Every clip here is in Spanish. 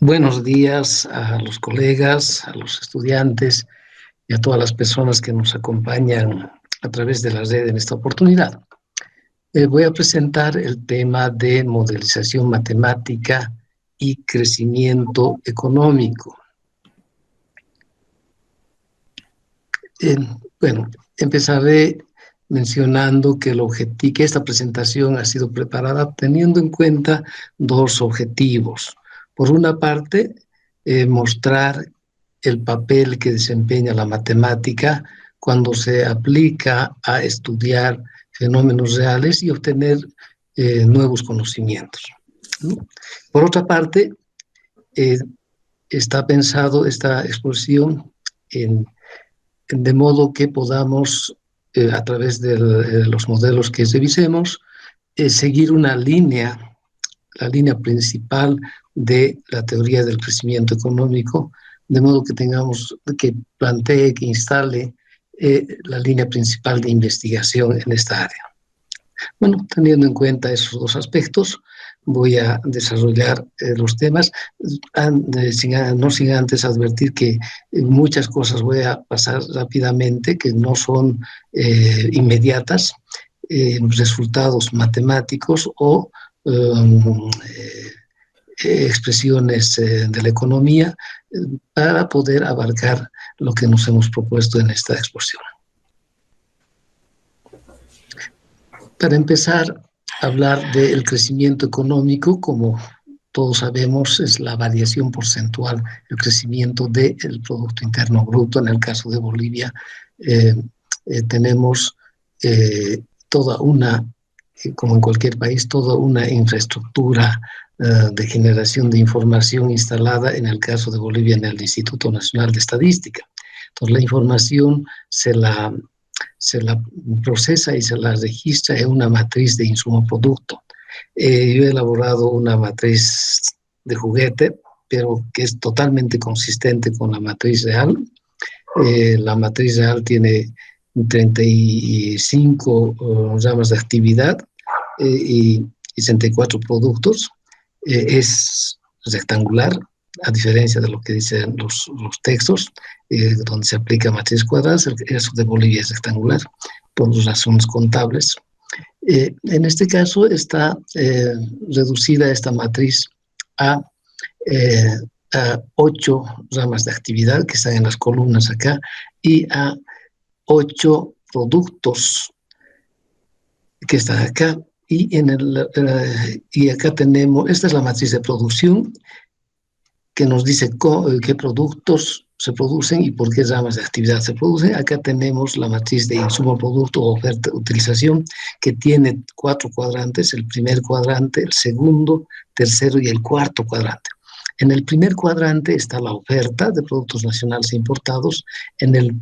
Buenos días a los colegas, a los estudiantes y a todas las personas que nos acompañan a través de la red en esta oportunidad. Voy a presentar el tema de modelización matemática y crecimiento económico. Bueno, empezaré mencionando que que esta presentación ha sido preparada teniendo en cuenta dos objetivos. Por una parte, mostrar el papel que desempeña la matemática cuando se aplica a estudiar fenómenos reales y obtener nuevos conocimientos, ¿no? Por otra parte, eh, está pensado esta exposición de modo que podamos, a través de los modelos que revisemos, seguir la línea principal de la teoría del crecimiento económico, de modo que que plantee, que instale la línea principal de investigación en esta área. Bueno, teniendo en cuenta esos dos aspectos, voy a desarrollar los temas, no sin antes advertir que muchas cosas voy a pasar rápidamente, que no son inmediatas, resultados matemáticos o expresiones de la economía para poder abarcar lo que nos hemos propuesto en esta exposición. Para empezar a hablar del crecimiento económico, como todos sabemos, es la variación porcentual, el crecimiento del Producto Interno Bruto. En el caso de Bolivia, tenemos toda una, como en cualquier país, toda una infraestructura de generación de información instalada, en el caso de Bolivia, en el Instituto Nacional de Estadística. Entonces, la información se la procesa y se la registra en una matriz de insumo-producto. Yo he elaborado una matriz de juguete, pero que es totalmente consistente con la matriz real. La matriz real tiene 35 ramas de actividad y 64 productos. Es rectangular, a diferencia de lo que dicen los textos, donde se aplica matriz cuadradas. El caso de Bolivia es rectangular, por razones contables. En este caso está reducida esta matriz a 8 ramas de actividad que están en las columnas acá y a 8 productos que están acá. Y acá tenemos, esta es la matriz de producción, que nos dice qué productos se producen y por qué ramas de actividad se producen. Acá tenemos la matriz de insumo-producto o oferta-utilización, que tiene 4 cuadrantes: el primer cuadrante, el segundo, tercero y el cuarto cuadrante. En el primer cuadrante está la oferta de productos nacionales e importados. En el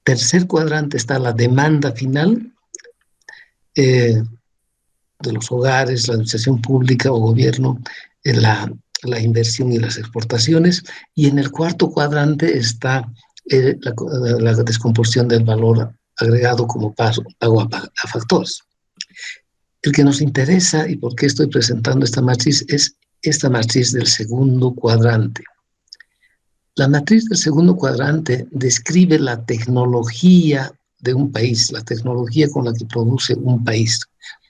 tercer cuadrante está la demanda final de los hogares, la administración pública o gobierno, la inversión y las exportaciones, y en el cuarto cuadrante está la descomposición del valor agregado como pago a factores. El que nos interesa y por qué estoy presentando esta matriz es esta matriz del segundo cuadrante. La matriz del segundo cuadrante describe la tecnología de un país, la tecnología con la que produce un país.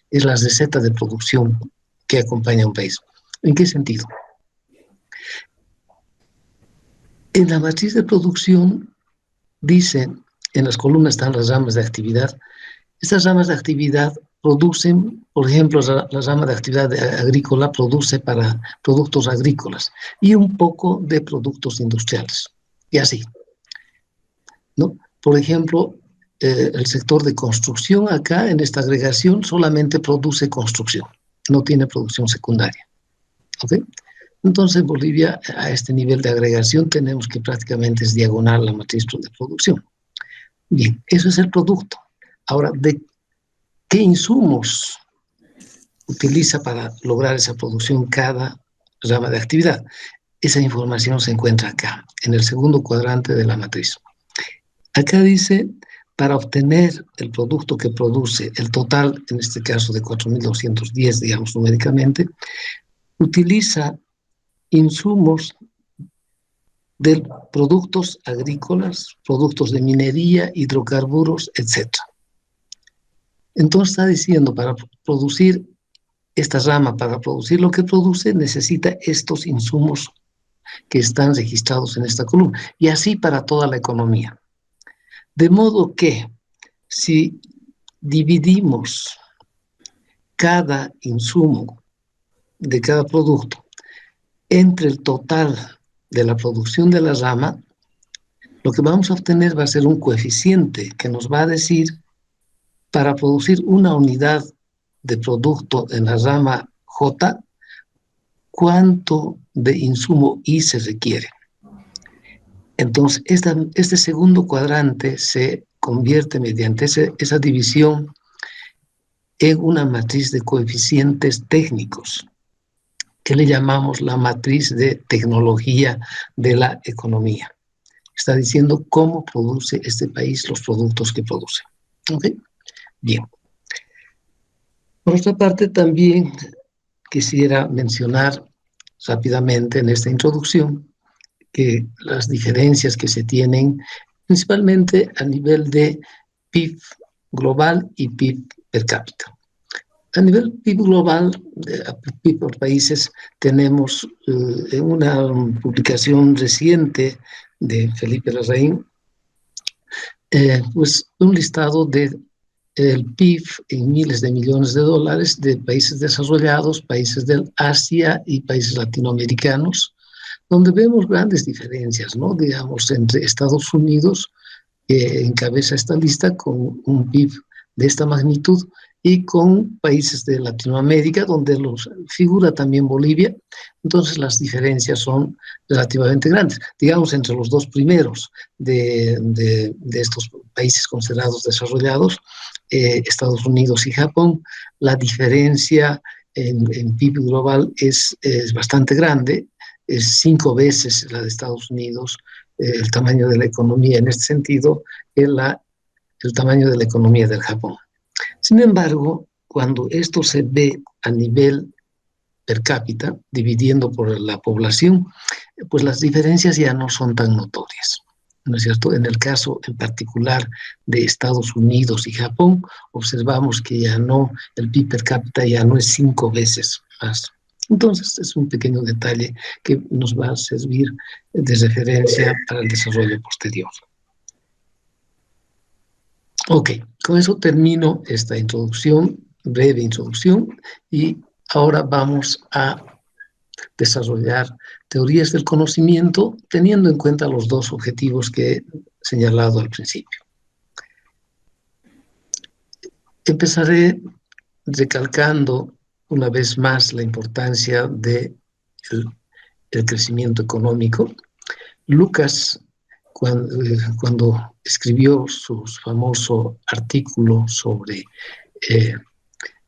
Es la receta de producción que acompaña a un país. ¿En qué sentido? En la matriz de producción dice, en las columnas están las ramas de actividad. Estas ramas de actividad producen, por ejemplo, la rama de actividad agrícola produce para productos agrícolas y un poco de productos industriales, y así, ¿no? Por ejemplo, el sector de construcción acá en esta agregación solamente produce construcción, no tiene producción secundaria, ¿ok? Entonces, Bolivia, a este nivel de agregación, tenemos que prácticamente es diagonal la matriz de producción. Bien, eso es el producto. Ahora, ¿de qué insumos utiliza para lograr esa producción cada rama de actividad? Esa información se encuentra acá, en el segundo cuadrante de la matriz. Acá dice, para obtener el producto que produce, el total, en este caso de 4.210, digamos numéricamente, utiliza insumos de productos agrícolas, productos de minería, hidrocarburos, etc. Entonces está diciendo, para producir esta rama, para producir lo que produce, necesita estos insumos que están registrados en esta columna, y así para toda la economía. De modo que si dividimos cada insumo de cada producto entre el total de la producción de la rama, lo que vamos a obtener va a ser un coeficiente que nos va a decir, para producir una unidad de producto en la rama J, cuánto de insumo I se requiere. Entonces, este segundo cuadrante se convierte mediante esa división en una matriz de coeficientes técnicos, que le llamamos la matriz de tecnología de la economía. Está diciendo cómo produce este país los productos que produce. ¿Ok? Bien. Por otra parte, también quisiera mencionar rápidamente en esta introducción que las diferencias que se tienen principalmente a nivel de PIB global y PIB per cápita. A nivel PIB global, PIB por países, tenemos en una publicación reciente de Felipe Larraín, pues un listado de el PIB en miles de millones de dólares de países desarrollados, países del Asia y países latinoamericanos, donde vemos grandes diferencias, ¿no? Digamos, entre Estados Unidos, que encabeza esta lista con un PIB de esta magnitud, y con países de Latinoamérica, donde figura también Bolivia. Entonces las diferencias son relativamente grandes. Digamos, entre los dos primeros de estos países considerados desarrollados, Estados Unidos y Japón, la diferencia en PIB global es bastante grande, es 5 veces la de Estados Unidos, el tamaño de la economía en este sentido, el tamaño de la economía del Japón. Sin embargo, cuando esto se ve a nivel per cápita, dividiendo por la población, pues las diferencias ya no son tan notorias, ¿no es cierto? En el caso en particular de Estados Unidos y Japón, observamos que ya no, el PIB per cápita ya no es 5 veces más. Entonces, es un pequeño detalle que nos va a servir de referencia para el desarrollo posterior. Ok, con eso termino esta introducción, breve introducción, y ahora vamos a desarrollar teorías del conocimiento teniendo en cuenta los dos objetivos que he señalado al principio. Empezaré recalcando una vez más la importancia del crecimiento económico. Lucas, cuando escribió su famoso artículo sobre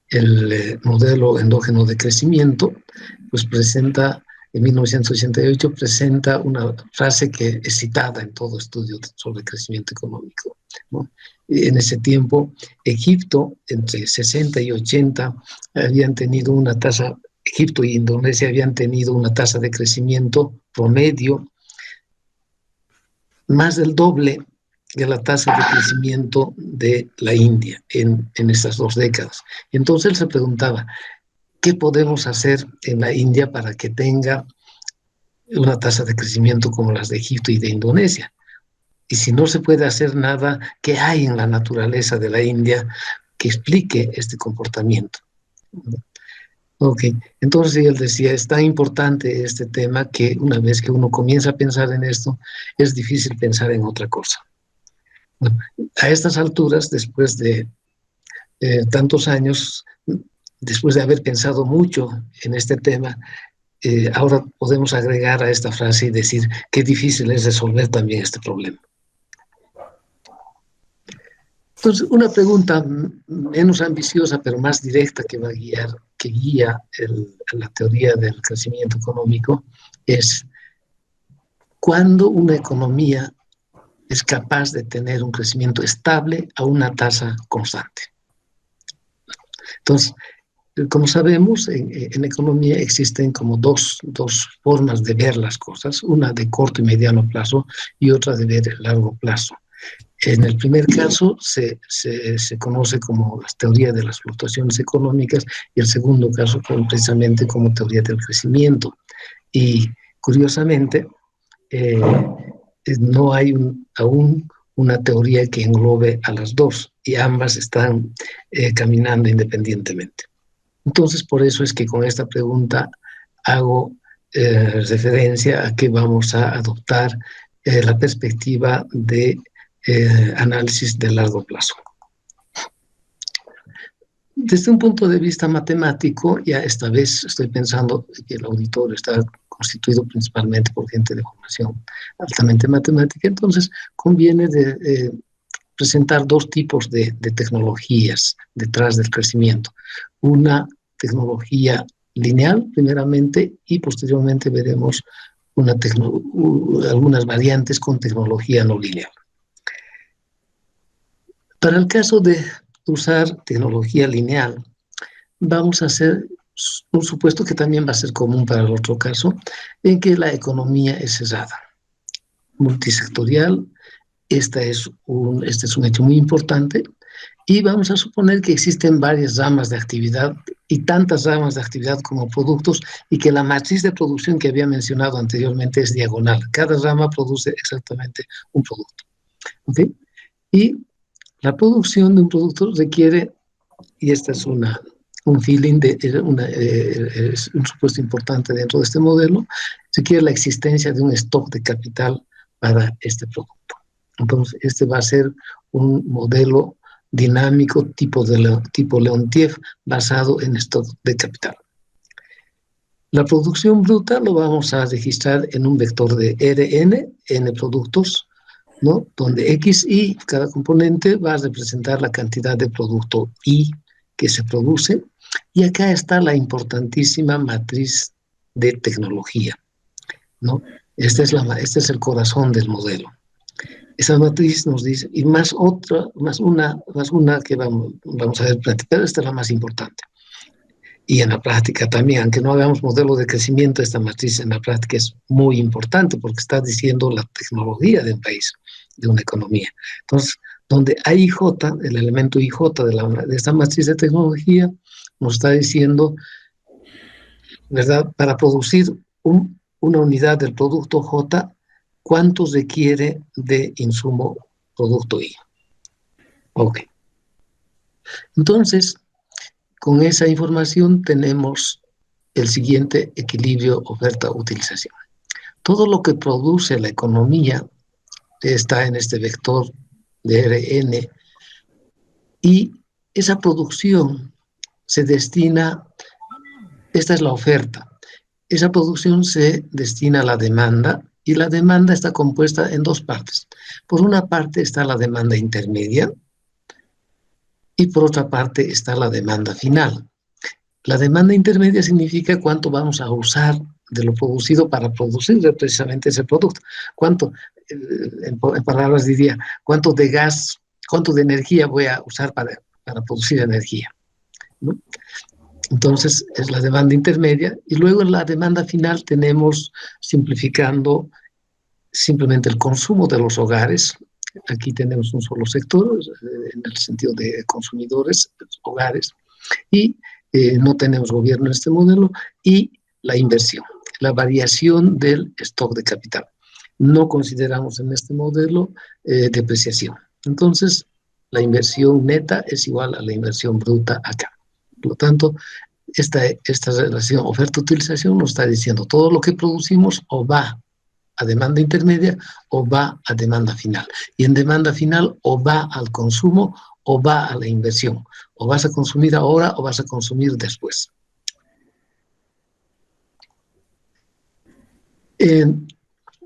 el modelo endógeno de crecimiento, pues presenta, en 1988, presenta una frase que es citada en todo estudio sobre crecimiento económico, ¿no? En ese tiempo, Egipto, entre 60 y 80, habían tenido una tasa, Egipto y Indonesia habían tenido una tasa de crecimiento promedio más del doble de la tasa de crecimiento de la India en estas 2 décadas. Entonces él se preguntaba, ¿qué podemos hacer en la India para que tenga una tasa de crecimiento como las de Egipto y de Indonesia? Y si no se puede hacer nada, ¿qué hay en la naturaleza de la India que explique este comportamiento? Ok, entonces él decía, es tan importante este tema que una vez que uno comienza a pensar en esto, es difícil pensar en otra cosa. Bueno, a estas alturas, después de tantos años, después de haber pensado mucho en este tema, ahora podemos agregar a esta frase y decir qué difícil es resolver también este problema. Entonces, una pregunta menos ambiciosa, pero más directa que guía la teoría del crecimiento económico es: ¿cuándo una economía es capaz de tener un crecimiento estable a una tasa constante? Entonces, como sabemos, en economía existen como dos formas de ver las cosas, una de corto y mediano plazo y otra de ver largo plazo. En el primer caso se conoce como la teoría de las fluctuaciones económicas y el segundo caso precisamente como teoría del crecimiento. Y curiosamente, eh, no hay aún una teoría que englobe a las dos y ambas están caminando independientemente. Entonces, por eso es que con esta pregunta hago referencia a que vamos a adoptar la perspectiva de análisis de largo plazo. Desde un punto de vista matemático, ya esta vez estoy pensando que el auditorio está constituido principalmente por gente de formación altamente matemática, entonces conviene presentar dos tipos de tecnologías detrás del crecimiento. Una tecnología lineal, primeramente, y posteriormente veremos algunas variantes con tecnología no lineal. Para el caso de usar tecnología lineal, vamos a hacer un supuesto que también va a ser común para el otro caso, en que la economía es cerrada, multisectorial. Este es un hecho muy importante y vamos a suponer que existen varias ramas de actividad y tantas ramas de actividad como productos y que la matriz de producción que había mencionado anteriormente es diagonal. Cada rama produce exactamente un producto. ¿Okay? Y la producción de un producto requiere, y este es un feeling, es un supuesto importante dentro de este modelo, requiere la existencia de un stock de capital para este producto. Entonces, este va a ser un modelo dinámico tipo Leontief basado en stock de capital. La producción bruta lo vamos a registrar en un vector de Rn, n productos, ¿no? Donde XY, cada componente, va a representar la cantidad de producto Y que se produce. Y acá está la importantísima matriz de tecnología, ¿no? Este es el corazón del modelo. Esa matriz nos dice, y más una que vamos a ver platicar, esta es la más importante. Y en la práctica también, aunque no hagamos modelo de crecimiento, esta matriz en la práctica es muy importante porque está diciendo la tecnología de un país, de una economía. Entonces, donde hay IJ, el elemento IJ de esta matriz de tecnología, nos está diciendo, ¿verdad? Para producir una unidad del producto J, ¿cuánto requiere de insumo producto Y? Ok. Entonces, con esa información tenemos el siguiente equilibrio oferta-utilización. Todo lo que produce la economía está en este vector de Rn y esa producción se destina, esta es la oferta, esa producción se destina a la demanda y la demanda está compuesta en dos partes. Por una parte está la demanda intermedia y por otra parte está la demanda final. La demanda intermedia significa cuánto vamos a usar de lo producido para producir precisamente ese producto. Cuánto, en palabras diría, cuánto de gas, cuánto de energía voy a usar para producir energía, ¿no? Entonces, es la demanda intermedia. Y luego en la demanda final tenemos, simplificando, simplemente el consumo de los hogares. Aquí tenemos un solo sector, en el sentido de consumidores, hogares, y no tenemos gobierno en este modelo, y la inversión, la variación del stock de capital. No consideramos en este modelo depreciación. Entonces, la inversión neta es igual a la inversión bruta acá. Por lo tanto, esta relación oferta-utilización nos está diciendo todo lo que producimos o va a demanda intermedia o va a demanda final. Y en demanda final o va al consumo o va a la inversión. O vas a consumir ahora o vas a consumir después.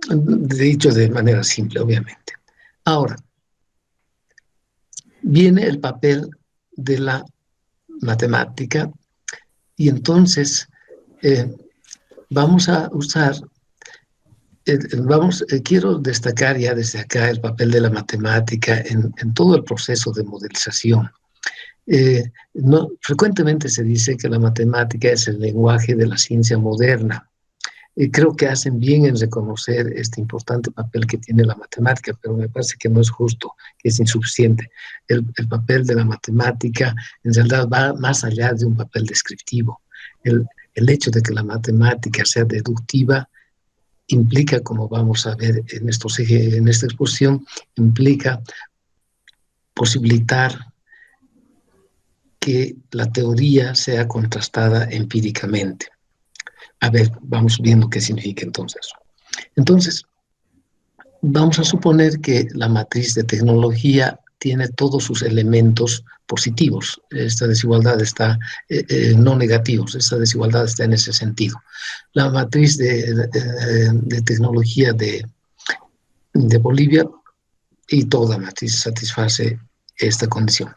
Dicho de manera simple, obviamente. Ahora, viene el papel de la matemática y entonces vamos a usar, quiero destacar ya desde acá el papel de la matemática en todo el proceso de modelización. Frecuentemente se dice que la matemática es el lenguaje de la ciencia moderna. Creo que hacen bien en reconocer este importante papel que tiene la matemática, pero me parece que no es justo, que es insuficiente. El papel de la matemática en realidad va más allá de un papel descriptivo. El hecho de que la matemática sea deductiva implica, como vamos a ver en esta exposición, implica posibilitar que la teoría sea contrastada empíricamente. A ver, vamos viendo qué significa entonces. Entonces, vamos a suponer que la matriz de tecnología tiene todos sus elementos positivos. Esta desigualdad está, no negativos, esta desigualdad está en ese sentido. La matriz de tecnología de Bolivia y toda matriz satisface esta condición.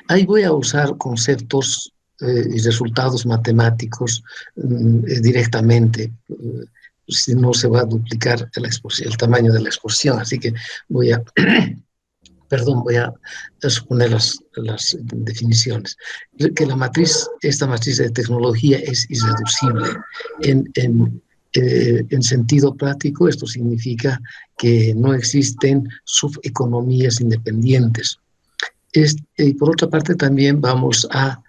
Ahí voy a usar conceptos y resultados matemáticos directamente, si no se va a duplicar el tamaño de la exposición, así que voy a, voy a suponer las definiciones. Que esta matriz de tecnología es irreducible. En sentido práctico, esto significa que no existen subeconomías independientes. Y por otra parte, también vamos a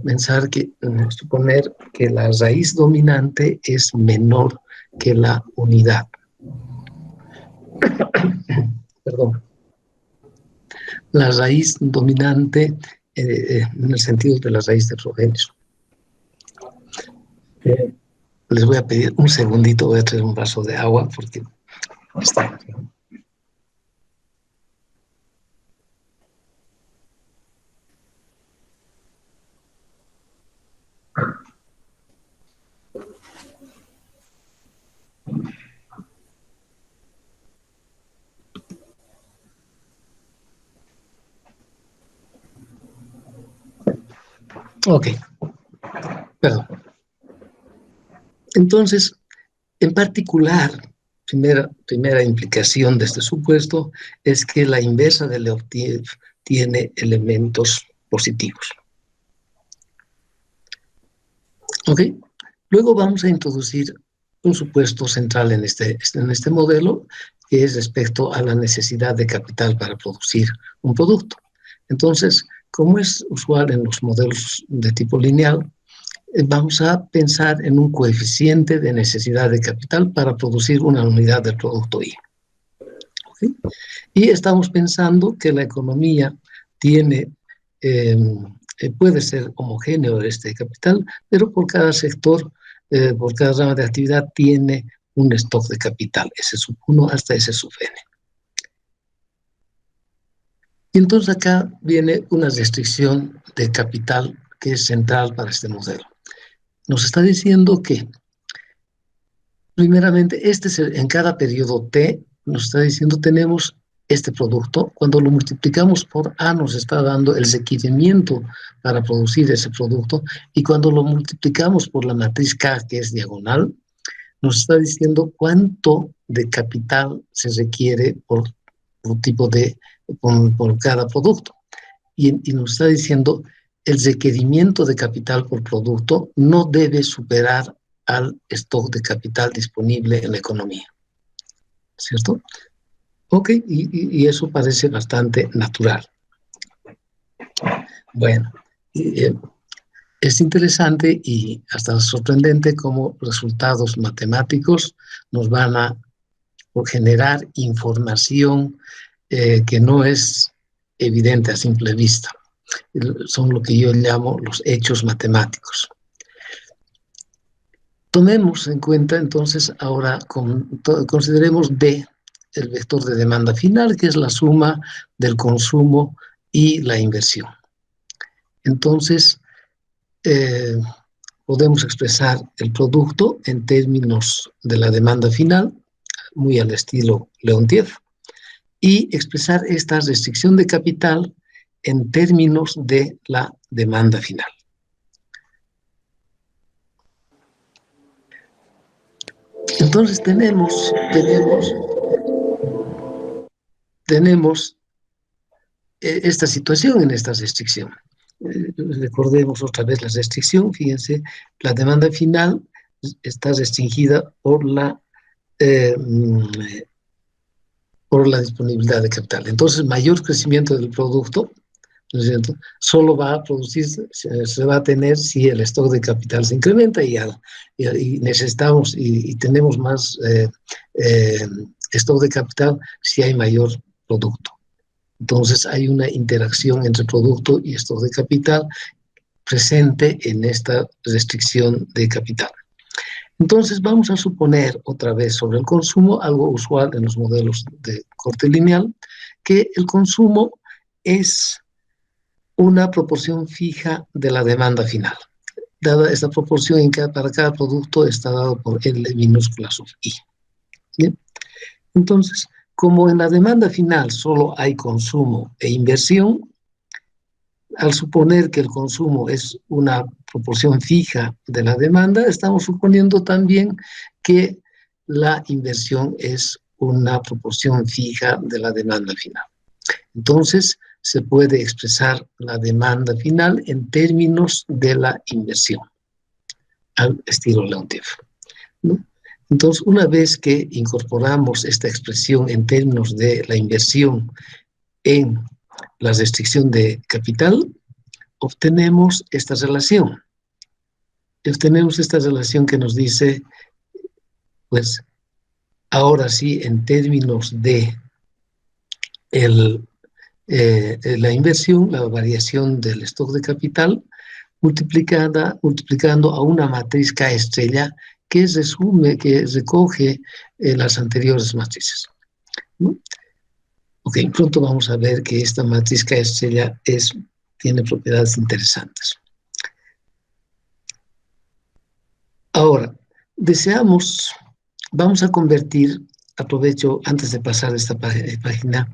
pensar suponer que la raíz dominante es menor que la unidad. Perdón. La raíz dominante en el sentido de la raíz de Frobenius. Les voy a pedir un segundito, voy a traer un vaso de agua porque está. Ok, perdón. Entonces, en particular, primera implicación de este supuesto es que la inversa de Leontief tiene elementos positivos. ¿Ok? Luego vamos a introducir un supuesto central en este modelo, que es respecto a la necesidad de capital para producir un producto. Entonces, como es usual en los modelos de tipo lineal, vamos a pensar en un coeficiente de necesidad de capital para producir una unidad del producto I. ¿Okay? Y estamos pensando que la economía puede ser homogéneo este capital, pero por cada sector, por cada rama de actividad tiene un stock de capital, S sub 1 hasta S sub n. Y entonces acá viene una restricción de capital que es central para este modelo. Nos está diciendo que, primeramente, en cada periodo T, nos está diciendo tenemos este producto. Cuando lo multiplicamos por A, nos está dando el requerimiento para producir ese producto. Y cuando lo multiplicamos por la matriz K, que es diagonal, nos está diciendo cuánto de capital se requiere por cada producto. Y nos está diciendo el requerimiento de capital por producto no debe superar al stock de capital disponible en la economía. ¿Cierto? Ok, y eso parece bastante natural. Bueno, es interesante y hasta sorprendente cómo resultados matemáticos nos van a generar información que no es evidente a simple vista. Son lo que yo llamo los hechos matemáticos. Tomemos en cuenta entonces ahora, consideremos D, el vector de demanda final, que es la suma del consumo y la inversión. Entonces, podemos expresar el producto en términos de la demanda final, muy al estilo Leontief, y expresar esta restricción de capital en términos de la demanda final. Entonces tenemos esta situación en esta restricción. Recordemos otra vez la restricción, fíjense, la demanda final está restringida eh, por la disponibilidad de capital. Entonces, mayor crecimiento del producto, ¿no es cierto? Solo va a producirse, se va a tener si el stock de capital se incrementa y necesitamos y tenemos más eh, stock de capital si hay mayor producto. Entonces hay una interacción entre producto y stock de capital presente en esta restricción de capital. Entonces vamos a suponer otra vez sobre el consumo, algo usual en los modelos de corte lineal, que el consumo es una proporción fija de la demanda final. Dada esta proporción para cada producto está dado por L minúscula sub I. ¿Bien? Entonces, como en la demanda final solo hay consumo e inversión, al suponer que el consumo es una proporción fija de la demanda, estamos suponiendo también que la inversión es una proporción fija de la demanda final. Entonces, se puede expresar la demanda final en términos de la inversión, al estilo Leontief, ¿no? Entonces, una vez que incorporamos esta expresión en términos de la inversión en la restricción de capital, obtenemos esta relación. Obtenemos esta relación que nos dice, pues, ahora sí, en términos de la inversión, la variación del stock de capital, multiplicando a una matriz K estrella que recoge las anteriores matrices, ¿no? Ok, pronto vamos a ver que esta matriz K estrella tiene propiedades interesantes. Ahora, vamos a convertir, aprovecho antes de pasar esta página,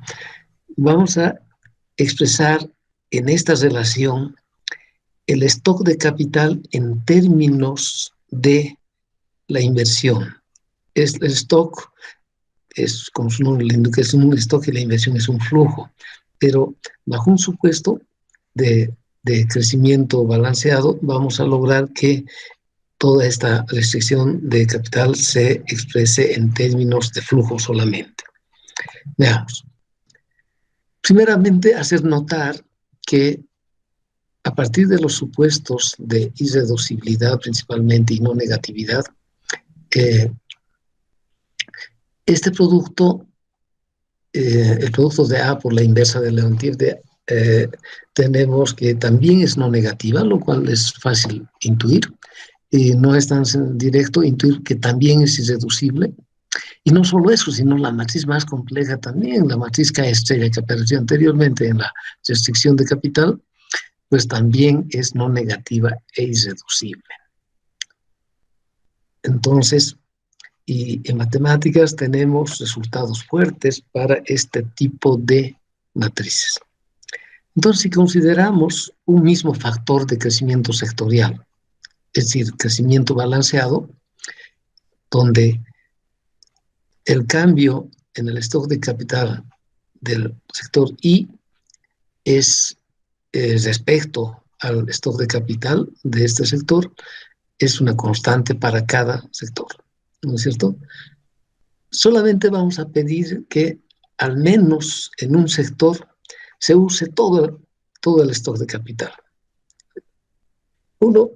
vamos a expresar en esta relación el stock de capital en términos de la inversión. El stock es, como su nombre le indica, es un stock y la inversión es un flujo, pero bajo un supuesto de crecimiento balanceado, vamos a lograr que toda esta restricción de capital se exprese en términos de flujo solamente. Veamos. Primeramente, hacer notar que a partir de los supuestos de irreducibilidad principalmente y no negatividad, este producto, el producto de A por la inversa de Leontief tenemos que también es no negativa, lo cual es fácil intuir. No es tan directo intuir que también es irreducible. Y no solo eso, sino la matriz más compleja también, la matriz K estrella que apareció anteriormente en la restricción de capital, pues también es no negativa e irreducible. Entonces, y en matemáticas tenemos resultados fuertes para este tipo de matrices. Entonces, si consideramos un mismo factor de crecimiento sectorial, es decir, crecimiento balanceado, donde el cambio en el stock de capital del sector I es respecto al stock de capital de este sector, es una constante para cada sector, ¿no es cierto? Solamente vamos a pedir que al menos en un sector se use todo el stock de capital. Uno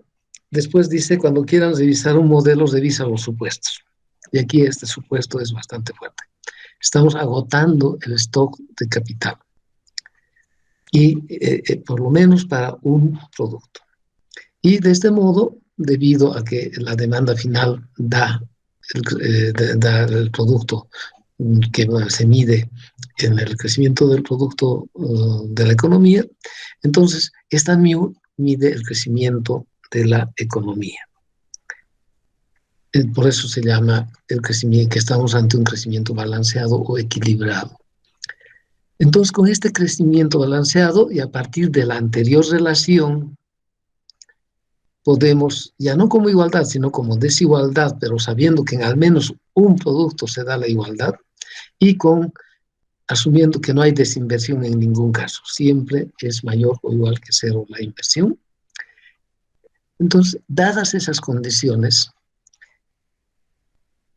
después dice, cuando quieran revisar un modelo, revisa los supuestos. Y aquí este supuesto es bastante fuerte. Estamos agotando el stock de capital. Y por lo menos para un producto. Y de este modo, debido a que la demanda final da el producto que se mide en el crecimiento del producto de la economía, entonces esta mu mide el crecimiento de la economía. Por eso se llama el crecimiento, que estamos ante un crecimiento balanceado o equilibrado. Entonces, con este crecimiento balanceado y a partir de la anterior relación, podemos, ya no como igualdad, sino como desigualdad, pero sabiendo que en al menos un producto se da la igualdad, y con asumiendo que no hay desinversión en ningún caso. Siempre es mayor o igual que cero la inversión. Entonces, dadas esas condiciones,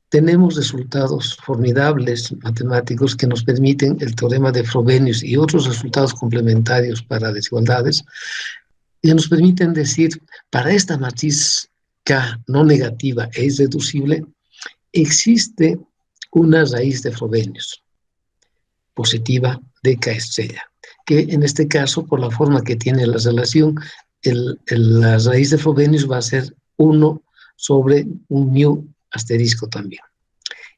tenemos resultados formidables matemáticos que nos permiten el teorema de Frobenius y otros resultados complementarios para desigualdades, que nos permiten decir, para esta matriz K no negativa e irreducible, existe una raíz de Frobenius positiva de K estrella, que en este caso, por la forma que tiene la relación, la raíz de Frobenius va a ser 1 sobre un mu asterisco también.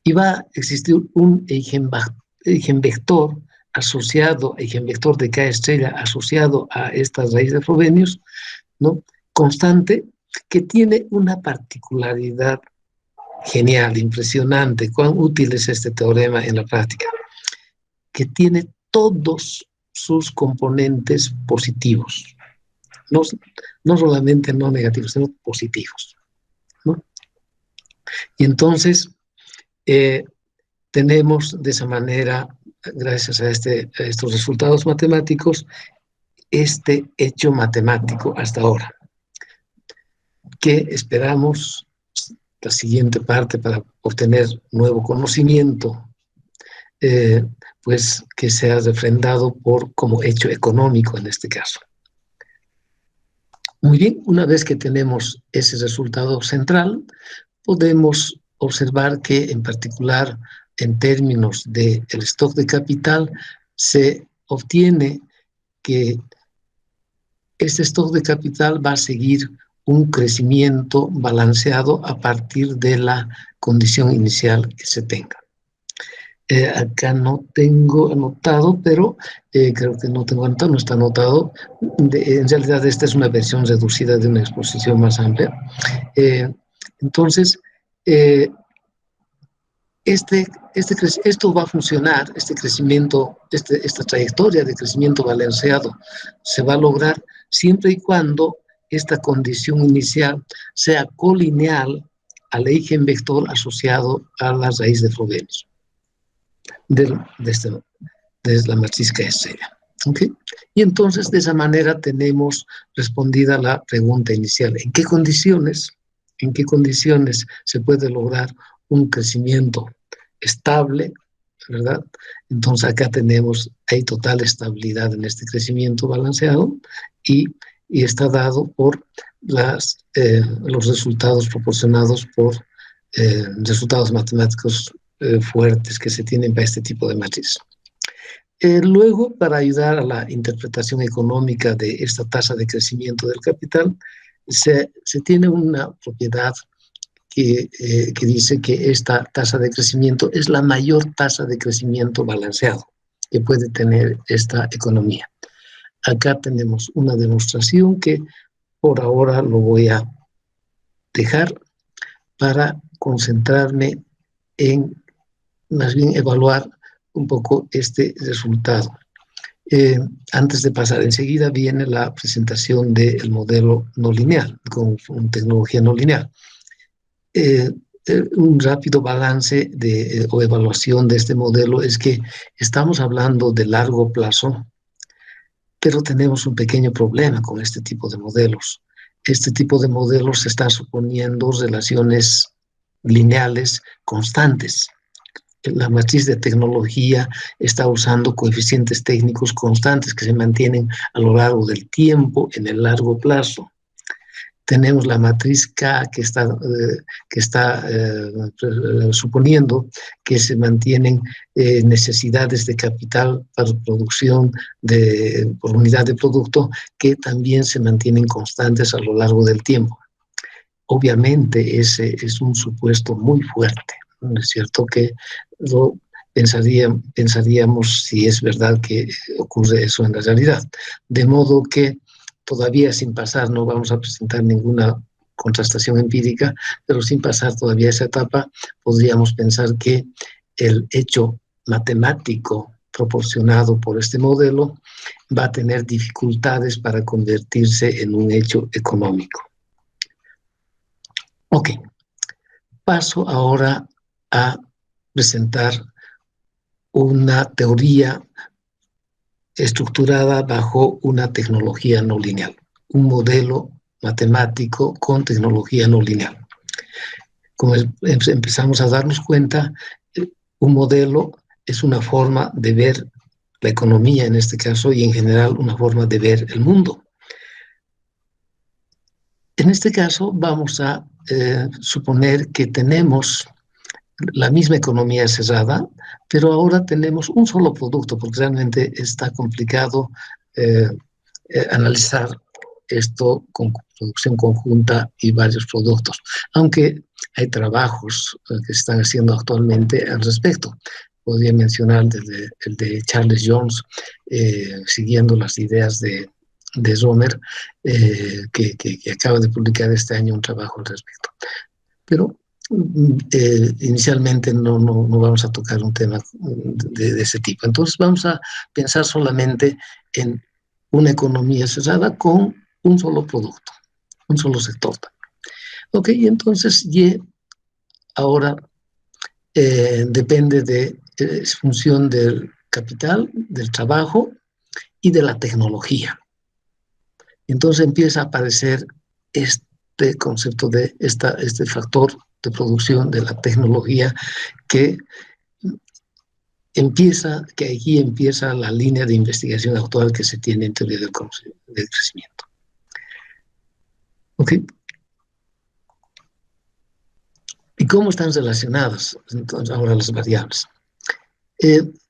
Y va a existir un eigenvector asociado, eigenvector de K estrella asociado a esta raíz de Frobenius, ¿no? Constante, que tiene una particularidad genial, impresionante. Cuán útil es este teorema en la práctica, que tiene todos sus componentes positivos, no solamente no negativos, sino positivos, ¿no? Y entonces tenemos de esa manera, gracias a estos resultados matemáticos, este hecho matemático hasta ahora, que esperamos la siguiente parte para obtener nuevo conocimiento, pues que sea refrendado como hecho económico en este caso. Muy bien, una vez que tenemos ese resultado central, podemos observar que en particular en términos del stock de capital se obtiene que este stock de capital va a seguir un crecimiento balanceado a partir de la condición inicial que se tenga. Acá no tengo anotado, pero creo que no tengo anotado, no está anotado. En realidad esta es una versión reducida de una exposición más amplia. Entonces, esto va a funcionar, este crecimiento, esta trayectoria de crecimiento balanceado se va a lograr siempre y cuando esta condición inicial sea colineal al eigenvector asociado a la raíz de Frobenius de la matriz K estrella. ¿Okay? Y entonces de esa manera tenemos respondida la pregunta inicial: ¿en qué condiciones se puede lograr un crecimiento estable, ¿verdad? Entonces acá hay total estabilidad en este crecimiento balanceado y está dado por los resultados proporcionados por resultados matemáticos fuertes que se tienen para este tipo de matriz. Luego, para ayudar a la interpretación económica de esta tasa de crecimiento del capital, se tiene una propiedad que dice que esta tasa de crecimiento es la mayor tasa de crecimiento balanceado que puede tener esta economía. Acá tenemos una demostración que por ahora lo voy a dejar para concentrarme en más bien evaluar un poco este resultado. Antes de pasar, enseguida viene la presentación del modelo no lineal, con tecnología no lineal. Un rápido balance o evaluación de este modelo es que estamos hablando de largo plazo, pero tenemos un pequeño problema con este tipo de modelos. Este tipo de modelos están suponiendo relaciones lineales constantes. La matriz de tecnología está usando coeficientes técnicos constantes que se mantienen a lo largo del tiempo en el largo plazo. Tenemos la matriz K que está suponiendo que se mantienen necesidades de capital para producción por unidad de producto que también se mantienen constantes a lo largo del tiempo. Obviamente ese es un supuesto muy fuerte, ¿no es cierto? Que pensaríamos si es verdad que ocurre eso en la realidad. De modo que todavía sin pasar, no vamos a presentar ninguna contrastación empírica, pero sin pasar todavía esa etapa, podríamos pensar que el hecho matemático proporcionado por este modelo va a tener dificultades para convertirse en un hecho económico. Ok, paso ahora a presentar una teoría estructurada bajo una tecnología no lineal, un modelo matemático con tecnología no lineal. Como empezamos a darnos cuenta, un modelo es una forma de ver la economía en este caso y en general una forma de ver el mundo. En este caso vamos a suponer que tenemos la misma economía cerrada, pero ahora tenemos un solo producto, porque realmente está complicado analizar esto con producción conjunta y varios productos, aunque hay trabajos que se están haciendo actualmente al respecto. Podría mencionar desde el de Charles Jones, siguiendo las ideas de Romer, que acaba de publicar este año un trabajo al respecto. Pero inicialmente no vamos a tocar un tema de ese tipo. Entonces vamos a pensar solamente en una economía cerrada con un solo producto, un solo sector. Ok, entonces Y ahora depende de, es función del capital, del trabajo y de la tecnología. Entonces empieza a aparecer este concepto de este factor de producción de la tecnología que aquí empieza la línea de investigación actual que se tiene en teoría del crecimiento. ¿Ok? ¿Y cómo están relacionadas entonces ahora las variables?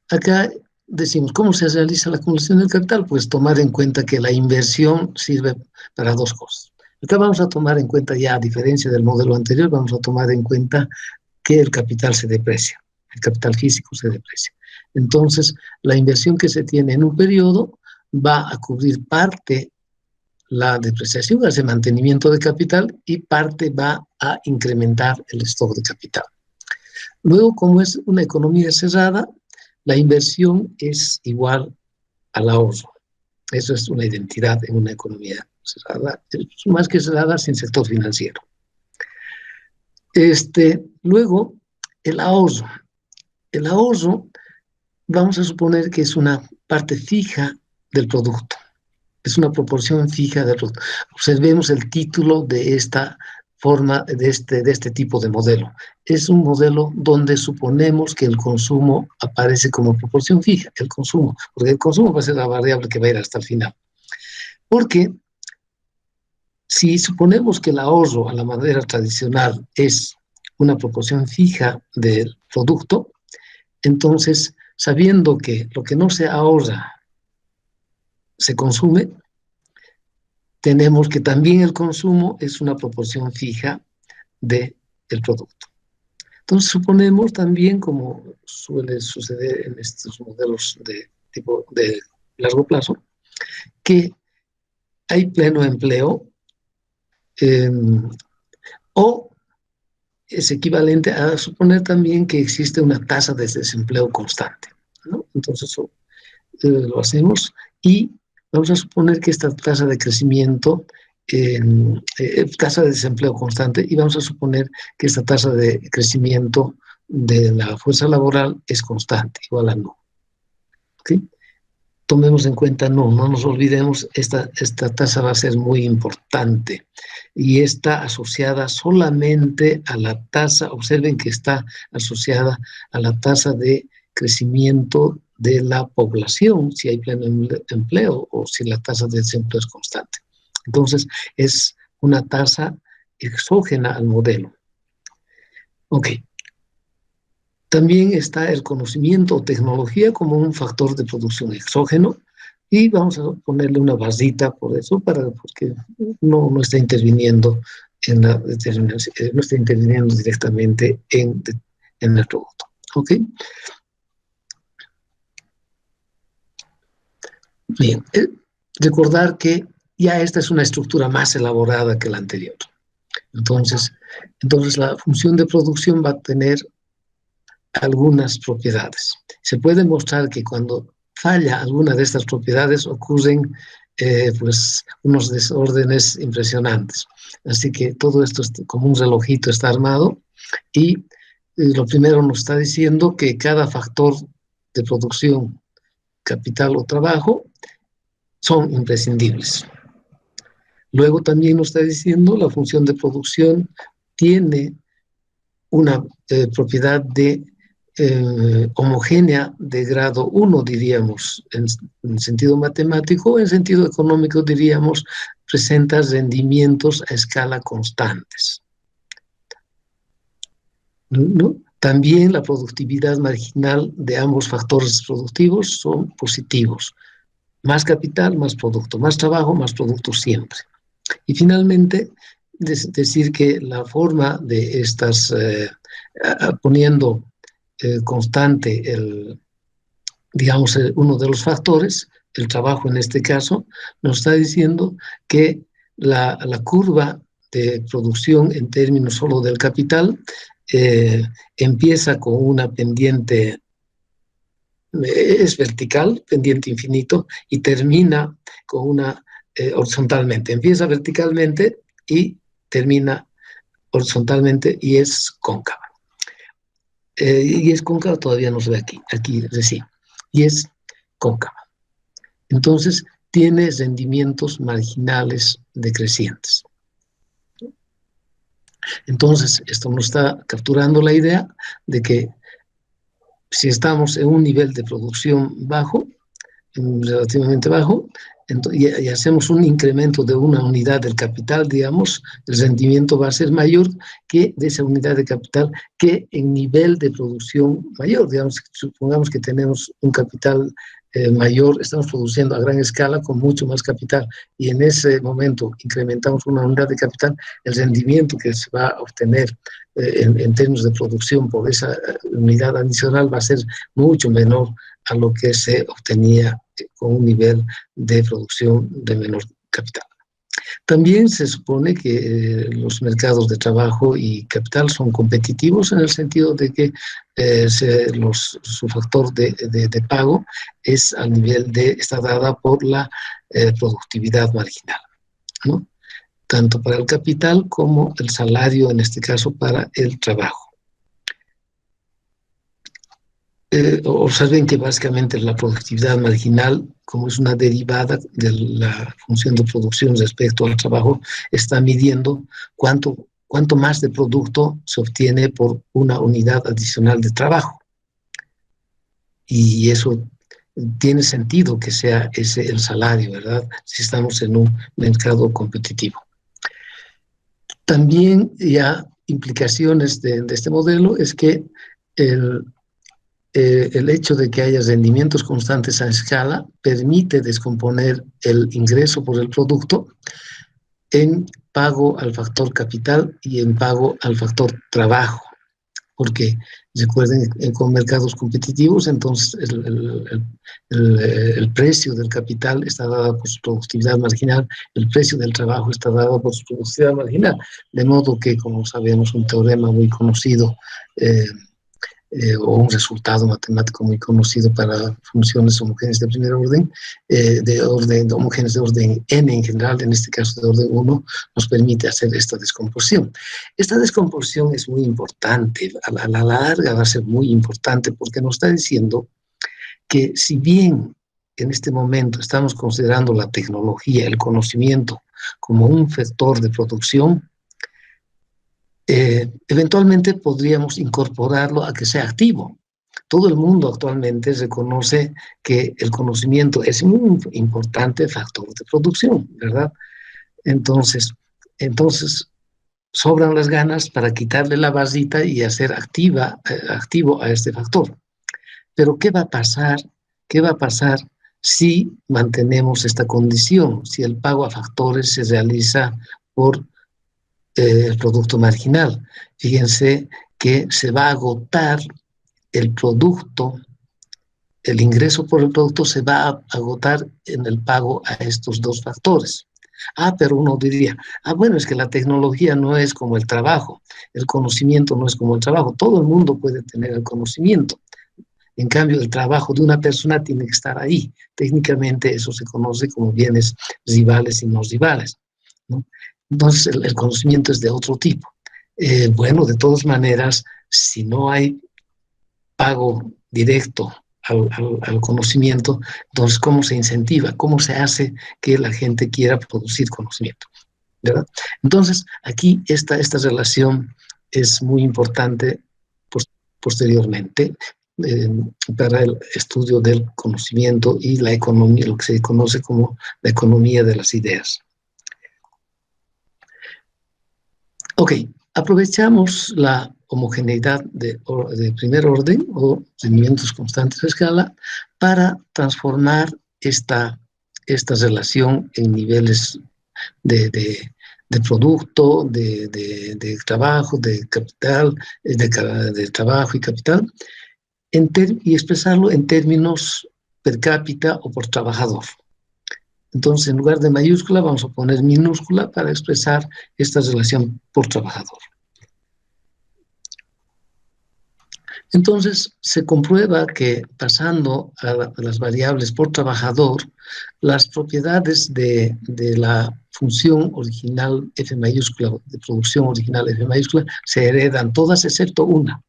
Acá decimos, ¿cómo se realiza la acumulación del capital? Pues tomar en cuenta que la inversión sirve para dos cosas. Acá vamos a tomar en cuenta ya, a diferencia del modelo anterior, vamos a tomar en cuenta que el capital se deprecia, el capital físico se deprecia. Entonces, la inversión que se tiene en un periodo va a cubrir parte la depreciación, hace mantenimiento de capital y parte va a incrementar el stock de capital. Luego, como es una economía cerrada, la inversión es igual al ahorro. Eso es una identidad en una economía cerrada, más que cerrada sin sector financiero. Luego, el ahorro. El ahorro, vamos a suponer que es una parte fija del producto. Es una proporción fija del producto. Observemos el título de esta forma, de este tipo de modelo. Es un modelo donde suponemos que el consumo aparece como proporción fija, el consumo, porque el consumo va a ser la variable que va a ir hasta el final. Porque si suponemos que el ahorro a la manera tradicional es una proporción fija del producto, entonces, sabiendo que lo que no se ahorra se consume, tenemos que también el consumo es una proporción fija del producto. Entonces, suponemos también, como suele suceder en estos modelos de tipo de largo plazo, que hay pleno empleo o es equivalente a suponer también que existe una tasa de desempleo constante, ¿no? Entonces, eso lo hacemos y vamos a suponer que esta tasa de crecimiento, tasa de desempleo constante, y vamos a suponer que esta tasa de crecimiento de la fuerza laboral es constante, igual a no. ¿Okay? Tomemos en cuenta, no nos olvidemos, esta tasa va a ser muy importante y está asociada solamente a la tasa, observen que está asociada a la tasa de crecimiento de la población, si hay pleno empleo o si la tasa de desempleo es constante. Entonces, es una tasa exógena al modelo. Ok. También está el conocimiento o tecnología como un factor de producción exógeno y vamos a ponerle una barrita por eso, porque no está interviniendo en la determinación, no está interviniendo directamente en el producto. ¿Ok? Bien, recordar que ya esta es una estructura más elaborada que la anterior. Entonces la función de producción va a tener algunas propiedades. Se puede mostrar que cuando falla alguna de estas propiedades ocurren pues unos desórdenes impresionantes. Así que todo esto como un relojito está armado y lo primero nos está diciendo que cada factor de producción, capital o trabajo, son imprescindibles. Luego también nos está diciendo la función de producción tiene una propiedad de homogénea de grado 1, diríamos, en sentido matemático, en sentido económico, diríamos, presenta rendimientos a escala constantes, ¿no? También la productividad marginal de ambos factores productivos son positivos. Más capital, más producto, más trabajo, más producto siempre. Y finalmente, decir que la forma de estas, poniendo constante digamos, uno de los factores, el trabajo en este caso, nos está diciendo que la curva de producción en términos solo del capital empieza con una pendiente, es vertical, pendiente infinito, y termina con una horizontalmente. Empieza verticalmente y termina horizontalmente y es cóncava. Y es cóncava, todavía no se ve aquí recién, y es cóncava. Entonces, tiene rendimientos marginales decrecientes. Entonces, esto nos está capturando la idea de que si estamos en un nivel de producción bajo, relativamente bajo, y hacemos un incremento de una unidad del capital, digamos, el rendimiento va a ser mayor que de esa unidad de capital que en nivel de producción mayor. Digamos, supongamos que tenemos un capital mayor, estamos produciendo a gran escala con mucho más capital y en ese momento incrementamos una unidad de capital, el rendimiento que se va a obtener en términos de producción por esa unidad adicional va a ser mucho menor a lo que se obtenía con un nivel de producción de menor capital. También se supone que los mercados de trabajo y capital son competitivos en el sentido de que su factor de pago es al nivel está dada por la productividad marginal, ¿no? Tanto para el capital como el salario, en este caso para el trabajo. Observen que básicamente la productividad marginal, como es una derivada de la función de producción respecto al trabajo, está midiendo cuánto más de producto se obtiene por una unidad adicional de trabajo. Y eso tiene sentido que sea ese el salario, ¿verdad? Si estamos en un mercado competitivo. También ya implicaciones de este modelo es que el hecho de que haya rendimientos constantes a escala permite descomponer el ingreso por el producto en pago al factor capital y en pago al factor trabajo. Porque recuerden, con mercados competitivos, entonces el precio del capital está dado por su productividad marginal, el precio del trabajo está dado por su productividad marginal. De modo que, como sabemos, un teorema muy conocido, o un resultado matemático muy conocido para funciones homogéneas de primer orden, homogéneas de orden n en general, en este caso de orden 1, nos permite hacer esta descomposición. Esta descomposición es muy importante, a la larga va a ser muy importante porque nos está diciendo que si bien en este momento estamos considerando la tecnología, el conocimiento como un factor de producción, eventualmente podríamos incorporarlo a que sea activo. Todo el mundo actualmente reconoce que el conocimiento es un importante factor de producción, ¿verdad? Entonces sobran las ganas para quitarle la vasita y hacer activo a este factor. Pero ¿qué va a pasar? ¿Qué va a pasar si mantenemos esta condición? Si el pago a factores se realiza por el producto marginal. Fíjense que se va a agotar el producto, el ingreso por el producto se va a agotar en el pago a estos dos factores. Pero uno diría, bueno, es que la tecnología no es como el trabajo, el conocimiento no es como el trabajo, todo el mundo puede tener el conocimiento. En cambio, el trabajo de una persona tiene que estar ahí. Técnicamente eso se conoce como bienes rivales y no rivales, ¿no? Entonces, el conocimiento es de otro tipo. Bueno, de todas maneras, si no hay pago directo al conocimiento. Entonces, ¿cómo se incentiva? ¿Cómo se hace que la gente quiera producir conocimiento? ¿Verdad? Entonces, aquí esta relación es muy importante posteriormente eh, para el estudio del conocimiento y la economía, lo que se conoce como la economía de las ideas. Ok, aprovechamos la homogeneidad de primer orden o rendimientos constantes de escala para transformar esta relación en niveles de producto, de trabajo, de capital, de trabajo y capital, y expresarlo en términos per cápita o por trabajador. Entonces, en lugar de mayúscula, vamos a poner minúscula para expresar esta relación por trabajador. Entonces, se comprueba que pasando a las variables por trabajador, las propiedades de la función original F mayúscula, de producción original F mayúscula, se heredan todas excepto una.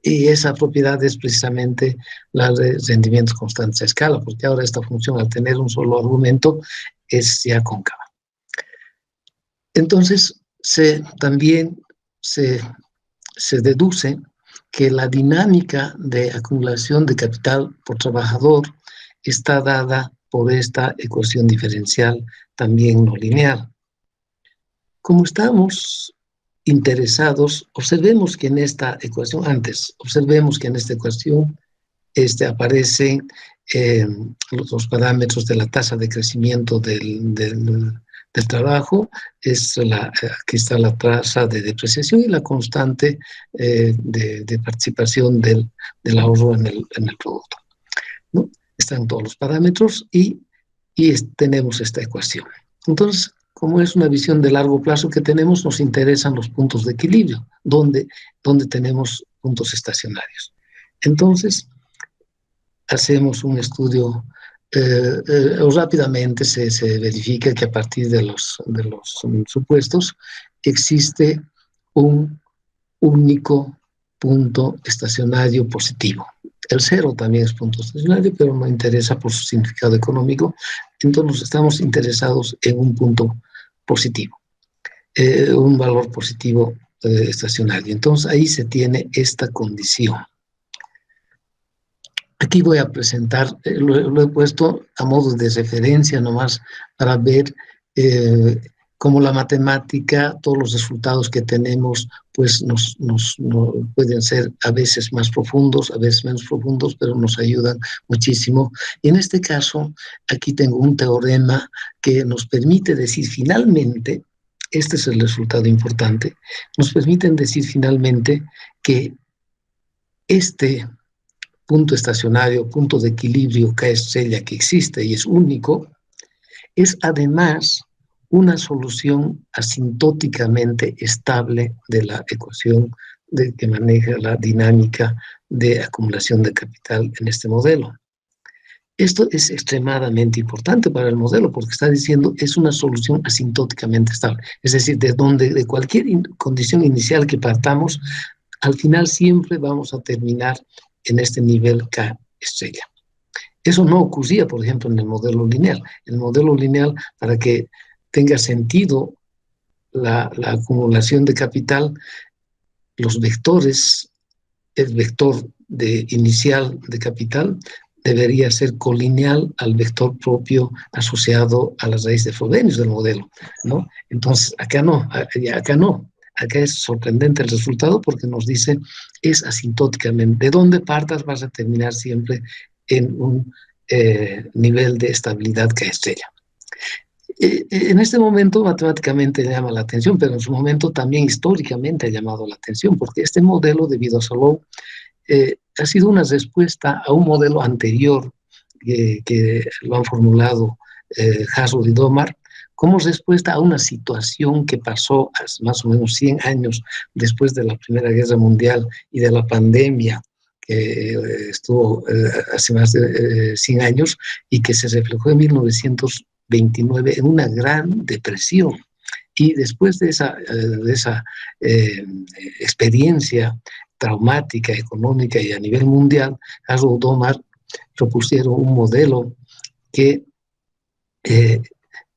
Y esa propiedad es precisamente la de rendimientos constantes a escala, porque ahora esta función, al tener un solo argumento, es ya cóncava. Entonces, también se deduce que la dinámica de acumulación de capital por trabajador está dada por esta ecuación diferencial también no lineal. Como estamos interesados, observemos que en esta ecuación, observemos que en esta ecuación aparecen los parámetros de la tasa de crecimiento del trabajo, aquí está la tasa de depreciación y la constante de participación del ahorro en el producto, ¿no? Están todos los parámetros y tenemos esta ecuación. Entonces, como es una visión de largo plazo que tenemos, nos interesan los puntos de equilibrio, donde tenemos puntos estacionarios. Entonces, hacemos un estudio, rápidamente se verifica que a partir de los supuestos existe un único punto estacionario positivo. El cero también es punto estacionario, pero no interesa por su significado económico. Entonces estamos interesados en un punto positivo, un valor positivo estacionario. Entonces ahí se tiene esta condición. Aquí voy a presentar, lo he puesto a modo de referencia nomás para ver cómo la matemática, todos los resultados que tenemos, pues pueden ser a veces más profundos, a veces menos profundos, pero nos ayudan muchísimo. Y en este caso, aquí tengo un teorema que nos permite decir finalmente, este es el resultado importante, nos permiten decir finalmente que este punto estacionario, punto de equilibrio K estrella que existe y es único, es además una solución asintóticamente estable de la ecuación que maneja la dinámica de acumulación de capital en este modelo. Esto es extremadamente importante para el modelo porque está diciendo es una solución asintóticamente estable. Es decir, de cualquier condición inicial que partamos, al final siempre vamos a terminar en este nivel K estrella. Eso no ocurría, por ejemplo, en el modelo lineal. En el modelo lineal, para que tenga sentido la acumulación de capital, los vectores, el vector inicial de capital debería ser colineal al vector propio asociado a la raíz de Frobenius del modelo, ¿no? Entonces, acá no. Acá es sorprendente el resultado porque nos dice es asintóticamente. De dónde partas vas a terminar siempre en un nivel de estabilidad K estrella. En este momento matemáticamente llama la atención, pero en su momento también históricamente ha llamado la atención porque este modelo debido a Solow ha sido una respuesta a un modelo anterior que lo han formulado Haswood y Domar, como respuesta a una situación que pasó hace más o menos 100 años después de la Primera Guerra Mundial y de la pandemia que estuvo hace más de 100 años y que se reflejó en 1929 en una gran depresión. Y después de esa experiencia traumática, económica y a nivel mundial, Haswood y Domar propusieron un modelo que,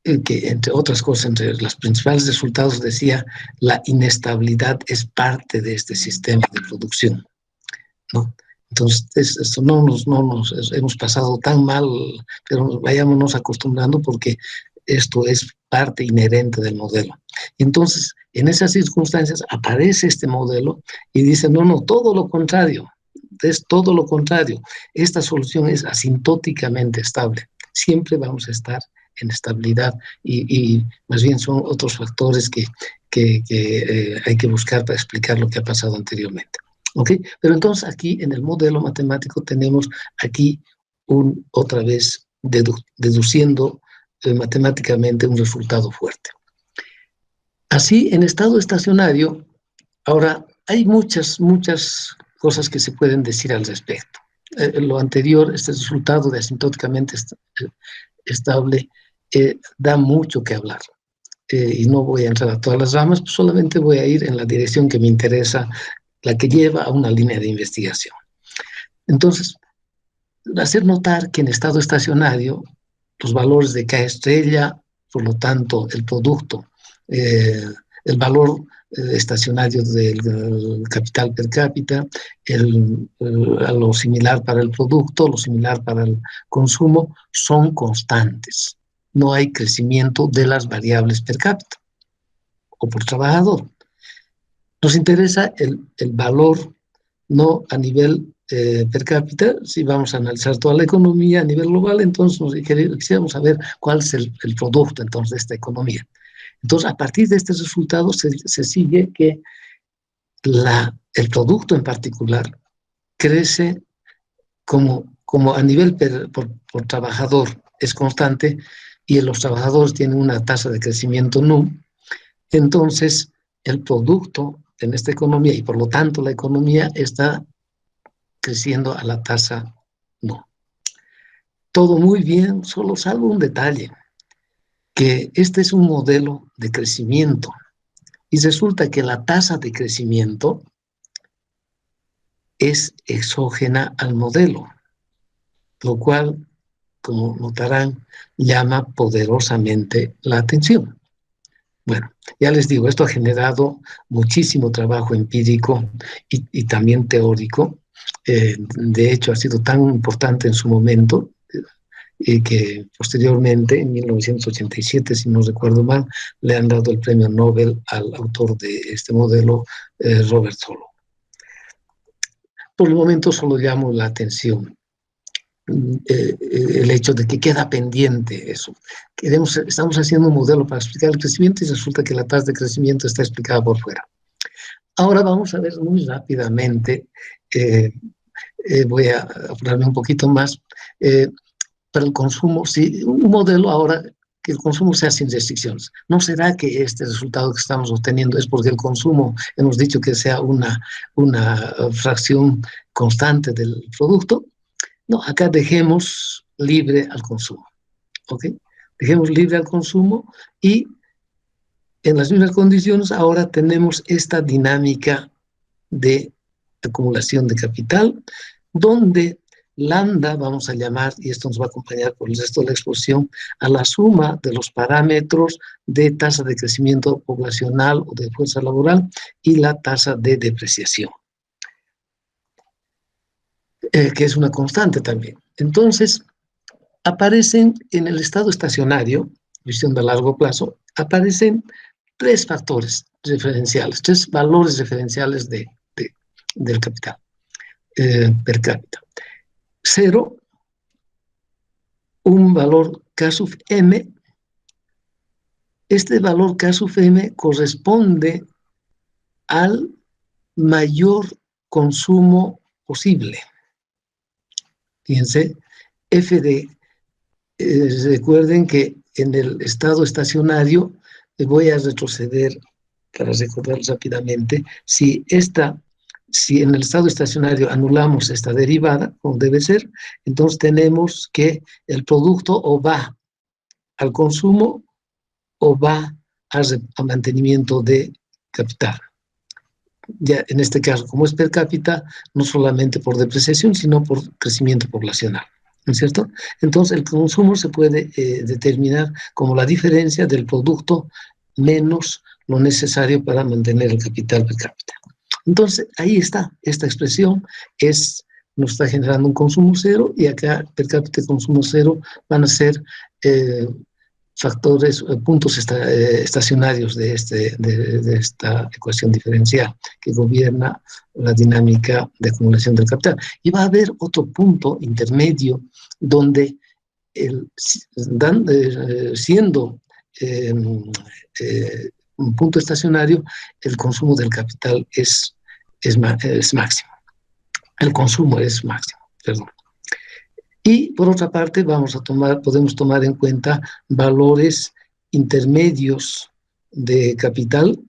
entre otras cosas, entre los principales resultados decía: la inestabilidad es parte de este sistema de producción, ¿no? Entonces, esto no nos hemos pasado tan mal, pero vayámonos acostumbrando, porque esto es parte inherente del modelo. Entonces, en esas circunstancias aparece este modelo y dice: no, todo lo contrario, es todo lo contrario. Esta solución es asintóticamente estable. Siempre vamos a estar en estabilidad, y más bien son otros factores que hay que buscar para explicar lo que ha pasado anteriormente. ¿Ok? Pero entonces aquí en el modelo matemático tenemos aquí otra vez deduciendo matemáticamente un resultado fuerte. Así, en estado estacionario, ahora hay muchas cosas que se pueden decir al respecto. Lo anterior, este resultado de asintóticamente estable, da mucho que hablar. Y no voy a entrar a todas las ramas, pues solamente voy a ir en la dirección que me interesa, la que lleva a una línea de investigación. Entonces, hacer notar que en estado estacionario los valores de K estrella, por lo tanto el producto, el valor estacionario del capital per cápita, lo similar para el producto, lo similar para el consumo, son constantes. No hay crecimiento de las variables per cápita o por trabajador. Nos interesa el valor, no a nivel per cápita. Si vamos a analizar toda la economía a nivel global, entonces quisiéramos saber cuál es el producto entonces de esta economía. Entonces, a partir de este resultado se sigue que el producto en particular crece como a nivel por trabajador es constante, y los trabajadores tienen una tasa de crecimiento nu. Entonces, el producto en esta economía, y por lo tanto la economía, está creciendo a la tasa no. Todo muy bien, solo salvo un detalle, que este es un modelo de crecimiento, y resulta que la tasa de crecimiento es exógena al modelo, lo cual, como notarán, llama poderosamente la atención. Bueno, ya les digo, esto ha generado muchísimo trabajo empírico y también teórico. De hecho, ha sido tan importante en su momento que posteriormente, en 1987, si no recuerdo mal, le han dado el premio Nobel al autor de este modelo, Robert Solow. Por el momento solo llamo la atención el hecho de que queda pendiente eso. Estamos haciendo un modelo para explicar el crecimiento y resulta que la tasa de crecimiento está explicada por fuera. Ahora vamos a ver muy rápidamente, voy a apurarme un poquito más, para el consumo, si un modelo ahora que el consumo sea sin restricciones. ¿No será que este resultado que estamos obteniendo es porque el consumo, hemos dicho que sea una fracción constante del producto? No, acá dejemos libre al consumo, ¿ok? Dejemos libre al consumo, y en las mismas condiciones ahora tenemos esta dinámica de acumulación de capital, donde lambda vamos a llamar, y esto nos va a acompañar por el resto de la exposición, a la suma de los parámetros de tasa de crecimiento poblacional o de fuerza laboral y la tasa de depreciación, que es una constante también. Entonces, aparecen en el estado estacionario, visión de largo plazo, aparecen tres factores referenciales, tres valores referenciales del capital per cápita. 0, un valor K sub M. Este valor K sub M corresponde al mayor consumo posible. Fíjense, recuerden que en el estado estacionario, voy a retroceder para recordar rápidamente, si en el estado estacionario anulamos esta derivada, como debe ser, entonces tenemos que el producto o va al consumo o va a mantenimiento de capital. ya en este caso, como es per cápita, no solamente por depreciación, sino por crecimiento poblacional, ¿no es cierto? Entonces, el consumo se puede determinar como la diferencia del producto menos lo necesario para mantener el capital per cápita. Entonces, ahí está, esta expresión nos está generando un consumo cero, y acá per cápita y consumo cero van a ser factores, puntos estacionarios de esta ecuación diferencial que gobierna la dinámica de acumulación del capital. Y va a haber otro punto intermedio donde siendo un punto estacionario, el consumo del capital es máximo. El consumo es máximo, perdón. Y por otra parte, podemos tomar en cuenta valores intermedios de capital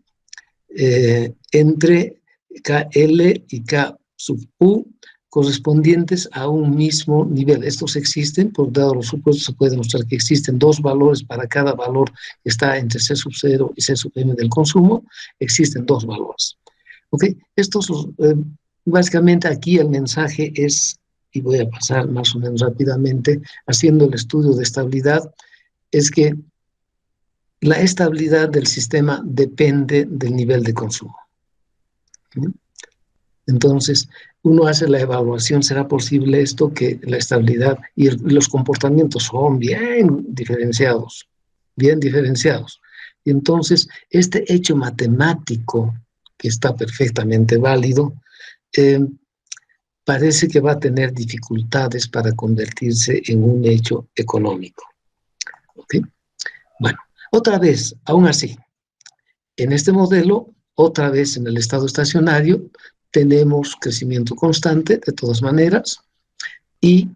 entre KL y K sub U, correspondientes a un mismo nivel. Estos existen, por dado los supuestos, se puede demostrar que existen dos valores para cada valor que está entre C sub 0 y C sub m del consumo, existen dos valores. ¿Ok? Básicamente aquí el mensaje es, y voy a pasar más o menos rápidamente, haciendo el estudio de estabilidad, es que la estabilidad del sistema depende del nivel de consumo. Entonces, uno hace la evaluación, ¿será posible esto? Que la estabilidad y los comportamientos son bien diferenciados, bien diferenciados. Y entonces, este hecho matemático, que está perfectamente válido, parece que va a tener dificultades para convertirse en un hecho económico. ¿Ok? Bueno, otra vez, aún así, en este modelo, otra vez en el estado estacionario, tenemos crecimiento constante de todas maneras, y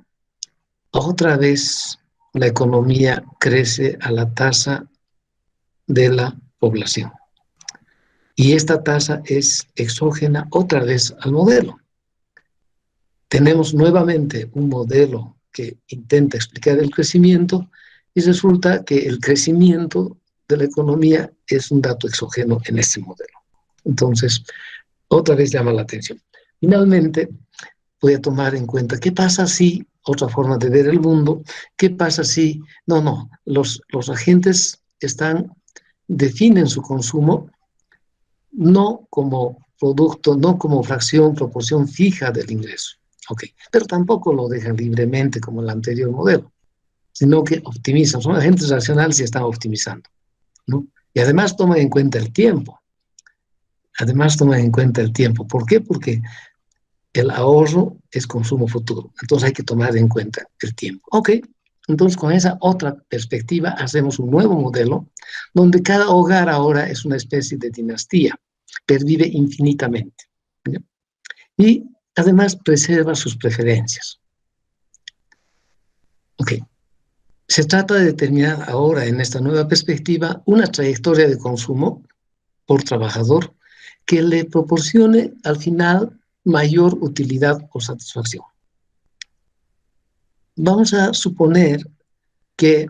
otra vez la economía crece a la tasa de la población. Y esta tasa es exógena otra vez al modelo. Tenemos nuevamente un modelo que intenta explicar el crecimiento, y resulta que el crecimiento de la economía es un dato exógeno en este modelo. Entonces, otra vez llama la atención. Finalmente, voy a tomar en cuenta qué pasa si, otra forma de ver el mundo, qué pasa si, los agentes definen su consumo no como producto, no como fracción, proporción fija del ingreso. Okay. Pero tampoco lo dejan libremente como el anterior modelo, sino que optimizan. Son agentes racionales y están optimizando, ¿no? Y además toman en cuenta el tiempo. ¿Por qué? Porque el ahorro es consumo futuro. Entonces hay que tomar en cuenta el tiempo. Ok. Entonces, con esa otra perspectiva, hacemos un nuevo modelo donde cada hogar ahora es una especie de dinastía, pervive infinitamente, ¿no? Y además preserva sus preferencias. Ok. Se trata de determinar ahora, en esta nueva perspectiva, una trayectoria de consumo por trabajador que le proporcione al final mayor utilidad o satisfacción. Vamos a suponer que,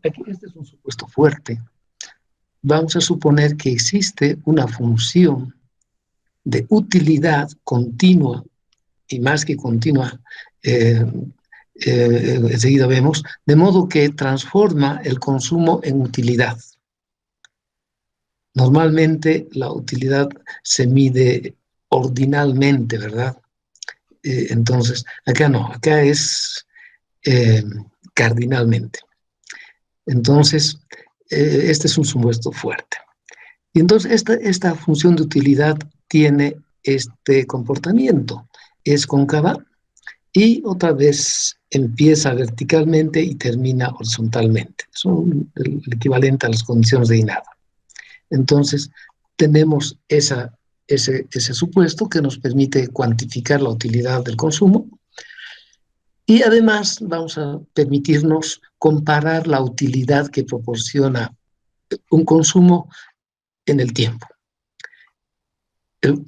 aquí este es un supuesto fuerte, vamos a suponer que existe una función de utilidad continua, y más que continua, enseguida vemos, de modo que transforma el consumo en utilidad. Normalmente la utilidad se mide ordinalmente, ¿verdad? Entonces, acá no, acá es cardinalmente. Entonces, este es un supuesto fuerte. Y entonces esta función de utilidad tiene este comportamiento. Es cóncava y otra vez empieza verticalmente y termina horizontalmente. Son el equivalente a las condiciones de Inada. Entonces, tenemos ese supuesto que nos permite cuantificar la utilidad del consumo, y además vamos a permitirnos comparar la utilidad que proporciona un consumo en el tiempo.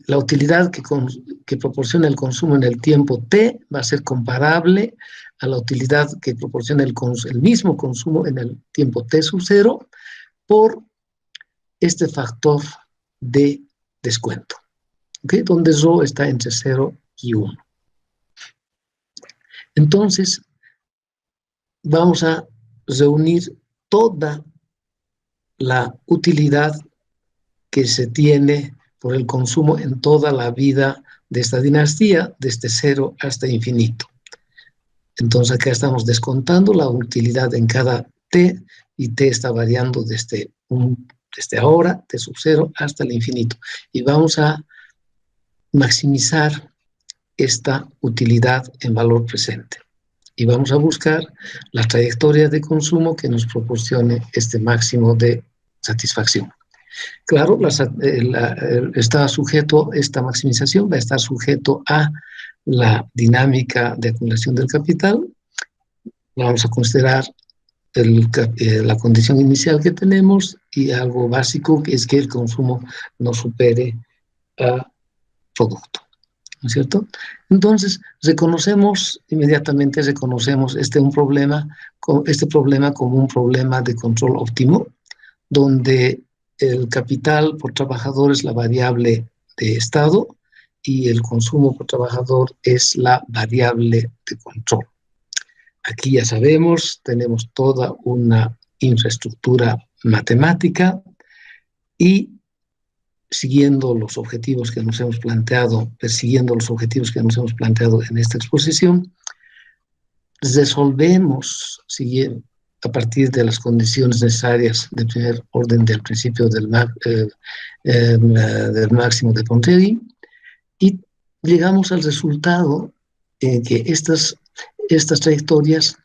La utilidad que proporciona el consumo en el tiempo t va a ser comparable a la utilidad que proporciona el mismo consumo en el tiempo t sub 0 por este factor de descuento. ¿okay? Donde Rho está entre 0 y 1. Entonces, vamos a reunir toda la utilidad que se tiene por el consumo en toda la vida de esta dinastía, desde 0 hasta infinito. Entonces acá estamos descontando la utilidad en cada t, y t está variando desde ahora, t sub 0, hasta el infinito. Y vamos a maximizar esta utilidad en valor presente. Y vamos a buscar la trayectoria de consumo que nos proporcione este máximo de satisfacción. Claro, está sujeto, esta maximización va a estar sujeto a la dinámica de acumulación del capital. Vamos a considerar la condición inicial que tenemos y algo básico, que es que el consumo no supere a producto, ¿no es cierto? Entonces, inmediatamente reconocemos este problema como un problema de control óptimo, donde el capital por trabajador es la variable de estado y el consumo por trabajador es la variable de control. Aquí ya sabemos, tenemos toda una infraestructura matemática y persiguiendo los objetivos que nos hemos planteado en esta exposición, resolvemos a partir de las condiciones necesarias de primer orden del principio del máximo de Pontelli, y llegamos al resultado que estas trayectorias,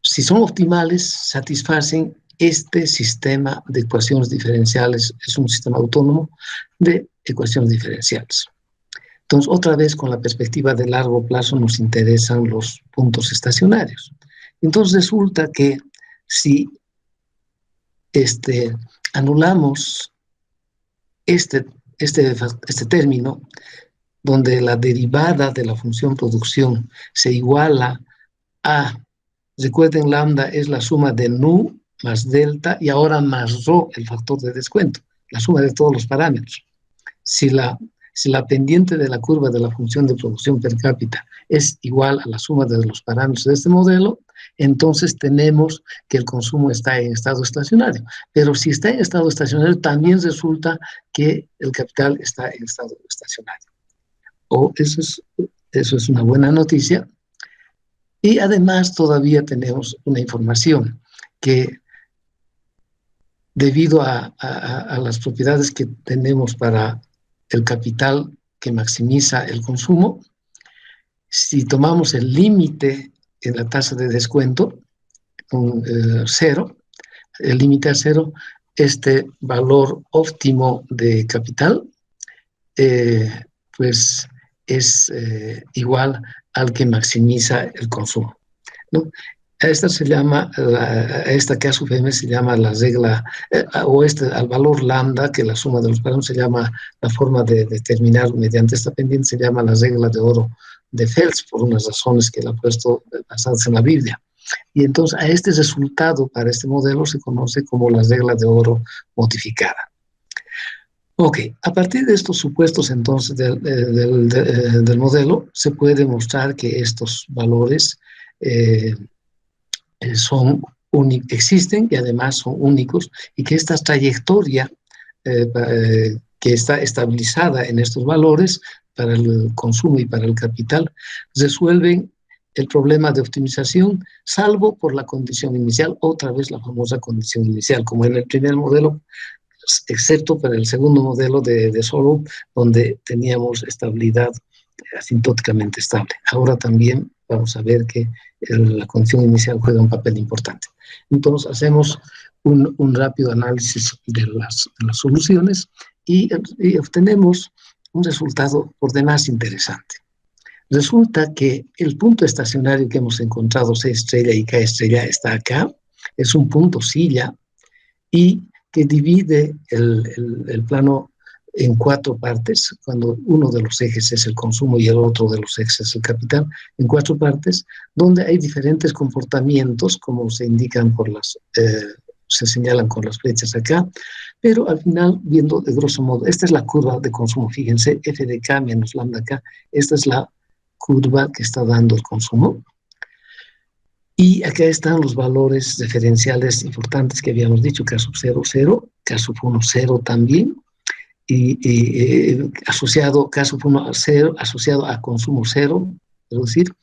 si son optimales, satisfacen este sistema de ecuaciones diferenciales. Es un sistema autónomo de ecuaciones diferenciales. Entonces, otra vez, con la perspectiva de largo plazo, nos interesan los puntos estacionarios. Entonces, resulta que si anulamos este término, donde la derivada de la función producción se iguala a, recuerden, lambda es la suma de nu más delta y ahora más rho, el factor de descuento, la suma de todos los parámetros. Si la pendiente de la curva de la función de producción per cápita es igual a la suma de los parámetros de este modelo, entonces tenemos que el consumo está en estado estacionario. Pero si está en estado estacionario, también resulta que el capital está en estado estacionario. Eso es una buena noticia. Y además todavía tenemos una información que, debido a las propiedades que tenemos para el capital que maximiza el consumo, si tomamos el límite en la tasa de descuento, cero, el límite a cero, este valor óptimo de capital, pues es igual al que maximiza el consumo, ¿no? A esta que a su vez se llama la regla, al valor lambda, que la suma de los parámetros se llama, la forma de determinar mediante esta pendiente se llama la regla de oro de Fels, por unas razones que él ha puesto basadas en la Biblia. Y entonces a este resultado para este modelo se conoce como la regla de oro modificada. Ok, a partir de estos supuestos entonces del modelo, se puede mostrar que estos valores existen y además son únicos, y que esta trayectoria que está estabilizada en estos valores para el consumo y para el capital resuelven el problema de optimización, salvo por la condición inicial, otra vez la famosa condición inicial, como en el primer modelo, excepto para el segundo modelo de Solow, donde teníamos estabilidad asintóticamente estable. Ahora también vamos a ver que la condición inicial juega un papel importante. Entonces hacemos un rápido análisis de las soluciones y obtenemos un resultado por demás interesante. Resulta que el punto estacionario que hemos encontrado, C estrella y K estrella, está acá, es un punto silla, y que divide el plano en 4 partes, cuando uno de los ejes es el consumo y el otro de los ejes es el capital, en 4 partes, donde hay diferentes comportamientos, como se indican por las se señalan con las flechas acá, pero al final, viendo de grosso modo, esta es la curva de consumo, fíjense, f de k menos lambda k, esta es la curva que está dando el consumo. Y acá están los valores referenciales importantes que habíamos dicho, K sub 0, 0, K sub 1, 0 también, y asociado, K sub 1 a 0, asociado a consumo 0, es decir,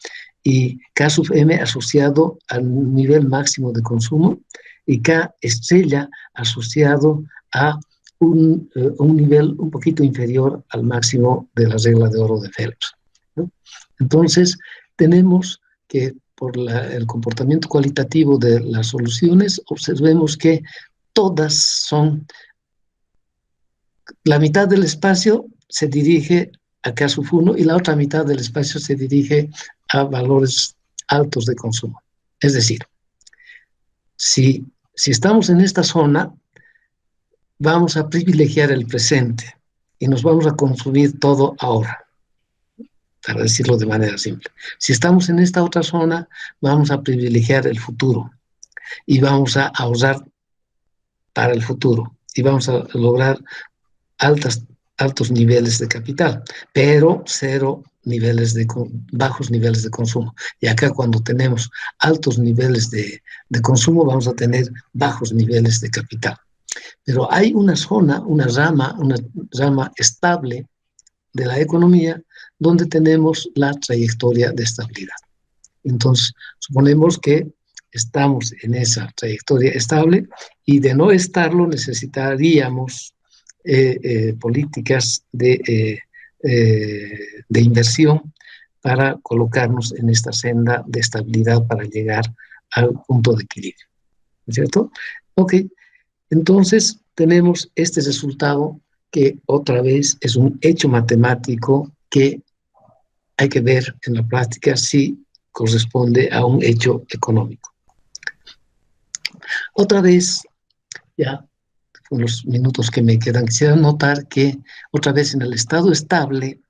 y K sub m asociado al nivel máximo de consumo, y K estrella asociado a un nivel un poquito inferior al máximo de la regla de oro de Phelps, ¿no? Entonces, tenemos que por el comportamiento cualitativo de las soluciones, observemos que todas son, la mitad del espacio se dirige a K sub 1 y la otra mitad del espacio se dirige a valores altos de consumo. Es decir, si estamos en esta zona, vamos a privilegiar el presente y nos vamos a consumir todo ahora, para decirlo de manera simple. Si estamos en esta otra zona, vamos a privilegiar el futuro y vamos a ahorrar para el futuro y vamos a lograr altos niveles de capital, pero bajos niveles de consumo. Y acá cuando tenemos altos niveles de consumo, vamos a tener bajos niveles de capital. Pero hay una zona, una rama estable de la economía donde tenemos la trayectoria de estabilidad. Entonces, suponemos que estamos en esa trayectoria estable y de no estarlo necesitaríamos políticas de inversión para colocarnos en esta senda de estabilidad para llegar al punto de equilibrio, ¿no es cierto? Ok, entonces tenemos este resultado que otra vez es un hecho matemático que hay que ver en la práctica si corresponde a un hecho económico. Otra vez, ya con los minutos que me quedan, quisiera notar que otra vez en el estado estable,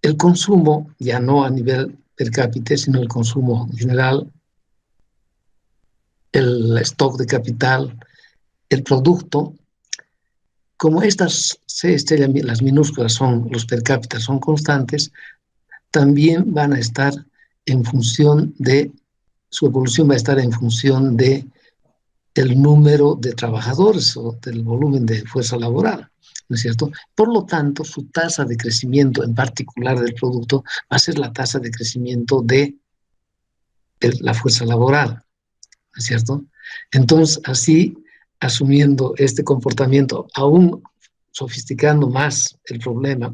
el consumo, ya no a nivel per cápita, sino el consumo general, el stock de capital, el producto, como estas C estrellas, las minúsculas son, los per cápita son constantes, también van a estar en función de, su evolución va a estar en función de el número de trabajadores o del volumen de fuerza laboral, ¿no es cierto? Por lo tanto, su tasa de crecimiento en particular del producto va a ser la tasa de crecimiento de la fuerza laboral, ¿no es cierto? Entonces, así, asumiendo este comportamiento, aún sofisticando más el problema,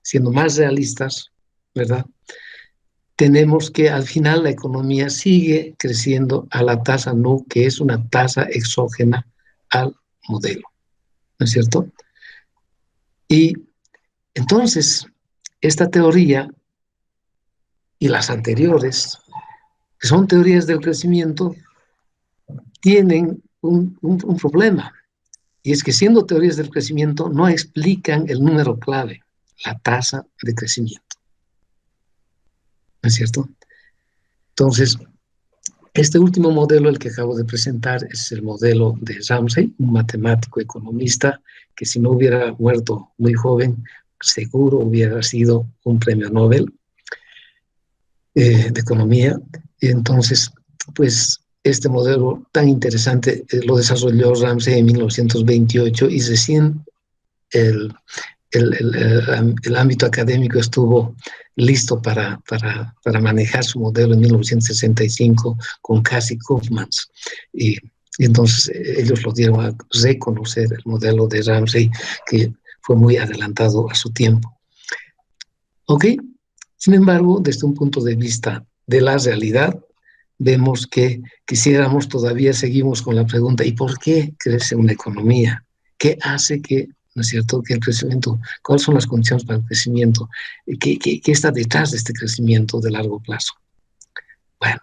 siendo más realistas, ¿verdad? Tenemos que al final la economía sigue creciendo a la tasa nu, que es una tasa exógena al modelo, ¿no es cierto? Y entonces, esta teoría y las anteriores, que son teorías del crecimiento, tienen un problema, y es que siendo teorías del crecimiento no explican el número clave, la tasa de crecimiento, ¿no es cierto? Entonces, este último modelo, el que acabo de presentar, es el modelo de Ramsey, un matemático economista que si no hubiera muerto muy joven, seguro hubiera sido un premio Nobel de economía. Y entonces, pues, este modelo tan interesante lo desarrolló Ramsey en 1928 y recién el ámbito académico estuvo listo para manejar su modelo en 1965 con Casey Kaufmans. Y entonces ellos lo dieron a reconocer el modelo de Ramsey, que fue muy adelantado a su tiempo. ¿Ok? Sin embargo, desde un punto de vista de la realidad, vemos que todavía seguimos con la pregunta, ¿y por qué crece una economía? ¿Qué hace que, no es cierto, que el crecimiento, cuáles son las condiciones para el crecimiento? ¿Qué está detrás de este crecimiento de largo plazo? Bueno,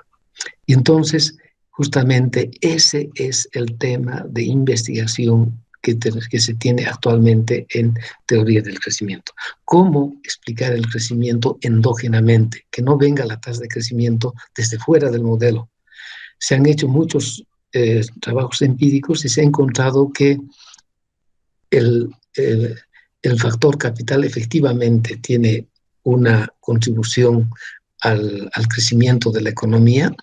y entonces, justamente ese es el tema de investigación que se tiene actualmente en teoría del crecimiento. ¿Cómo explicar el crecimiento endógenamente? Que no venga la tasa de crecimiento desde fuera del modelo. Se han hecho muchos trabajos empíricos y se ha encontrado que el, el, el factor capital efectivamente tiene una contribución al crecimiento de la economía.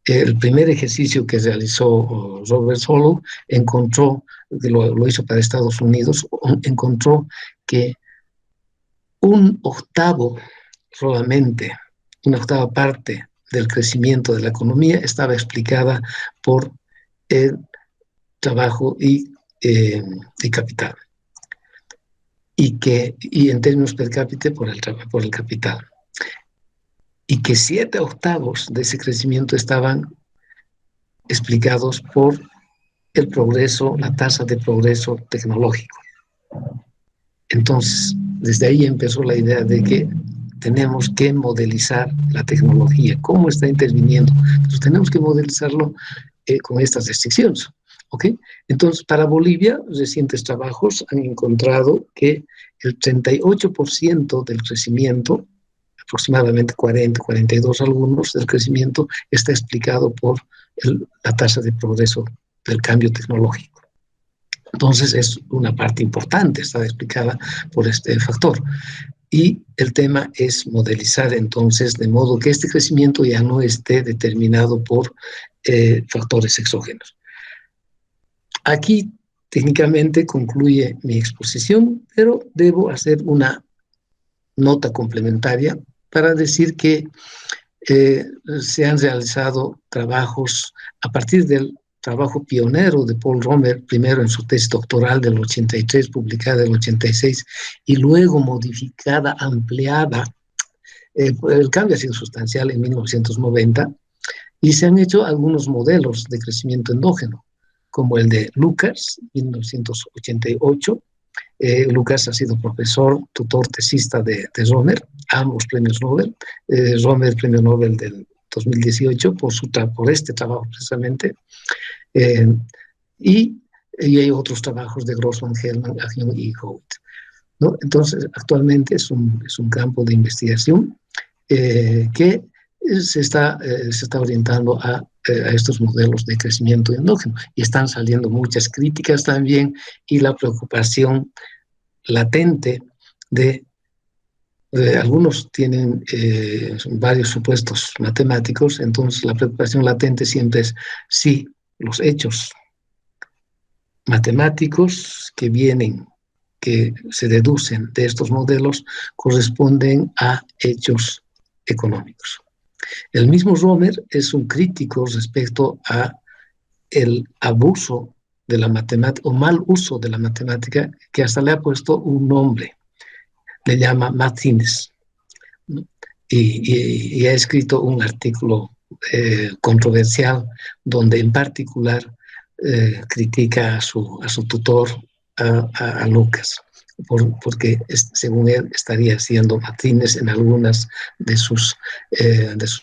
El primer ejercicio que realizó Robert Solow encontró, lo hizo para Estados Unidos, encontró que un octavo solamente, una octava parte del crecimiento de la economía estaba explicada por el trabajo y capital. Y en términos per cápita por el capital. Y que 7/8 de ese crecimiento estaban explicados por el progreso, la tasa de progreso tecnológico. Entonces, desde ahí empezó la idea de que tenemos que modelizar la tecnología, cómo está interviniendo. Entonces, tenemos que modelizarlo con estas restricciones. ¿Ok? Entonces, para Bolivia, recientes trabajos han encontrado que el 38% del crecimiento, aproximadamente 40, 42 algunos, del crecimiento está explicado por la tasa de progreso del cambio tecnológico. Entonces, es una parte importante, está explicada por este factor. Y el tema es modelizar entonces de modo que este crecimiento ya no esté determinado por factores exógenos. Aquí técnicamente concluye mi exposición, pero debo hacer una nota complementaria para decir que se han realizado trabajos a partir del trabajo pionero de Paul Romer, primero en su tesis doctoral del 83, publicada en el 86, y luego modificada, ampliada. El cambio ha sido sustancial en 1990, y se han hecho algunos modelos de crecimiento endógeno, como el de Lucas, 1988. Lucas ha sido profesor, tutor, tesista de Romer, ambos premios Nobel. Romer, premio Nobel del 2018, por este trabajo precisamente. Y hay otros trabajos de Grossman, Hellman, Agnew y Howitt, ¿no? Entonces, actualmente es un campo de investigación que se está orientando a estos modelos de crecimiento endógeno, y están saliendo muchas críticas también, y la preocupación latente de algunos tienen varios supuestos matemáticos. Entonces la preocupación latente siempre es si los hechos matemáticos que se deducen de estos modelos corresponden a hechos económicos. El mismo Romer es un crítico respecto a el abuso de la matemática, o mal uso de la matemática, que hasta le ha puesto un nombre, le llama Martínez, ¿no? Y ha escrito un artículo controversial donde en particular critica a su tutor, a Lucas, porque según él estaría siendo Martínez en algunas de sus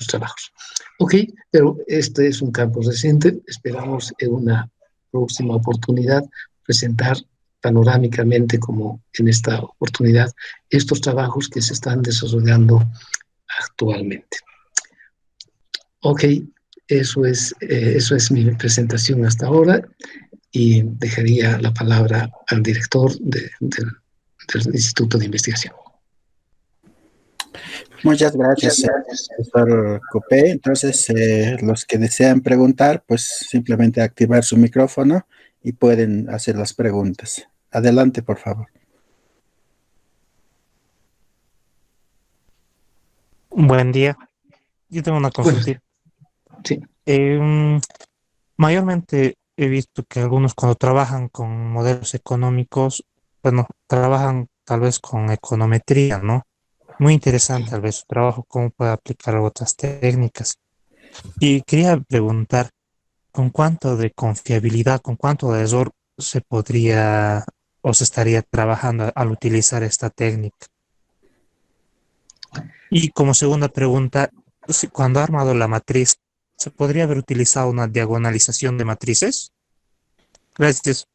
trabajos. Ok, pero este es un campo reciente. Esperamos en una próxima oportunidad presentar panorámicamente, como en esta oportunidad, estos trabajos que se están desarrollando actualmente. Ok, eso es mi presentación hasta ahora, y dejaría la palabra al director del Instituto de Investigación. Muchas gracias, profesor Copé. Entonces, los que desean preguntar, pues simplemente activar su micrófono y pueden hacer las preguntas. Adelante, por favor. Buen día. Yo tengo una consulta. Sí. Mayormente he visto que algunos, cuando trabajan con modelos económicos, bueno, trabajan tal vez con econometría, ¿no? Muy interesante tal vez su trabajo, cómo puede aplicar otras técnicas. Y quería preguntar, ¿con cuánto de confiabilidad, con cuánto de error se podría o se estaría trabajando al utilizar esta técnica? Y como segunda pregunta, cuando ha armado la matriz, ¿se podría haber utilizado una diagonalización de matrices? Gracias.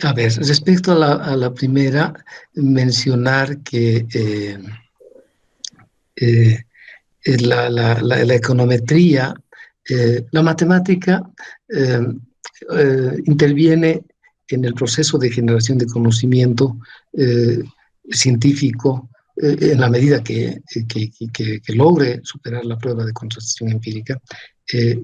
A ver, respecto a la primera, mencionar que la econometría, la matemática interviene en el proceso de generación de conocimiento científico en la medida que logre superar la prueba de contrastación empírica,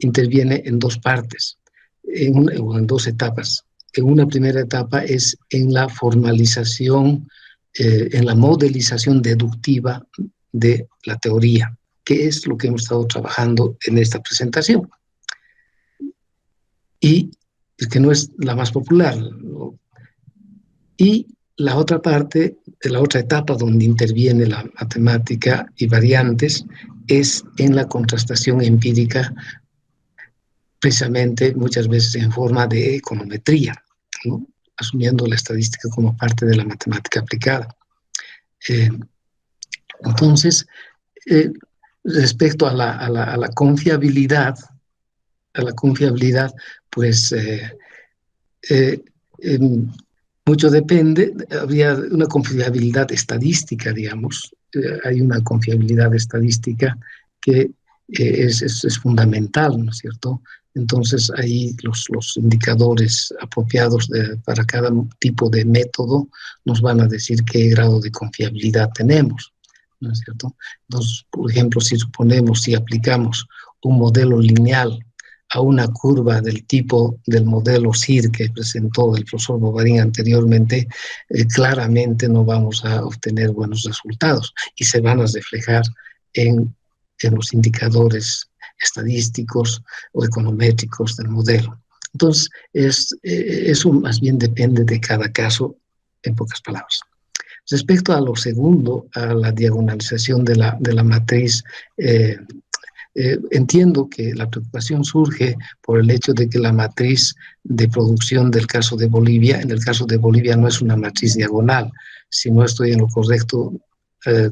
interviene en dos partes, en dos etapas. En una primera etapa es en la formalización, en la modelización deductiva de la teoría, que es lo que hemos estado trabajando en esta presentación. Y que no es la más popular, ¿no? Y la otra parte, la otra etapa donde interviene la matemática y variantes es en la contrastación empírica, precisamente muchas veces en forma de econometría, ¿no? Asumiendo la estadística como parte de la matemática aplicada. Entonces, respecto a la confiabilidad, pues mucho depende. Habría una confiabilidad estadística, digamos. Hay una confiabilidad estadística que es fundamental, ¿no es cierto? Entonces, ahí los indicadores apropiados para cada tipo de método nos van a decir qué grado de confiabilidad tenemos, ¿no es cierto? Entonces, por ejemplo, si aplicamos un modelo lineal a una curva del tipo del modelo SIR que presentó el profesor Bovarín anteriormente, claramente no vamos a obtener buenos resultados y se van a reflejar en los indicadores estadísticos o econométricos del modelo. Entonces, eso más bien depende de cada caso, en pocas palabras. Respecto a lo segundo, a la diagonalización de la matriz, entiendo que la preocupación surge por el hecho de que la matriz de producción del caso de Bolivia, en el caso de Bolivia no es una matriz diagonal. Si no estoy en lo correcto,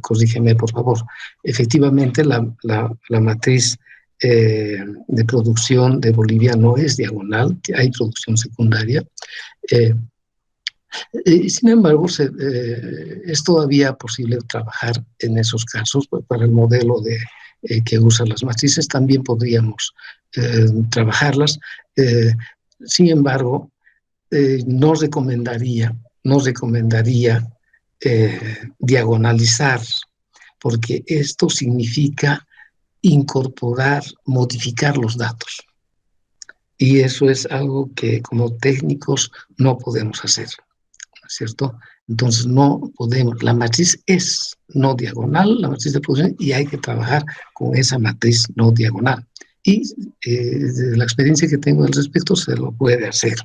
corrígeme por favor. Efectivamente, la matriz de producción de Bolivia no es diagonal, hay producción secundaria. Sin embargo, es todavía posible trabajar en esos casos. Para el modelo que usa las matrices también podríamos trabajarlas. Sin embargo, no recomendaría diagonalizar, porque esto significa incorporar, modificar los datos. Y eso es algo que como técnicos no podemos hacer, ¿no es cierto? Entonces no podemos, la matriz es no diagonal, la matriz de producción, y hay que trabajar con esa matriz no diagonal. Y de la experiencia que tengo al respecto se lo puede hacer.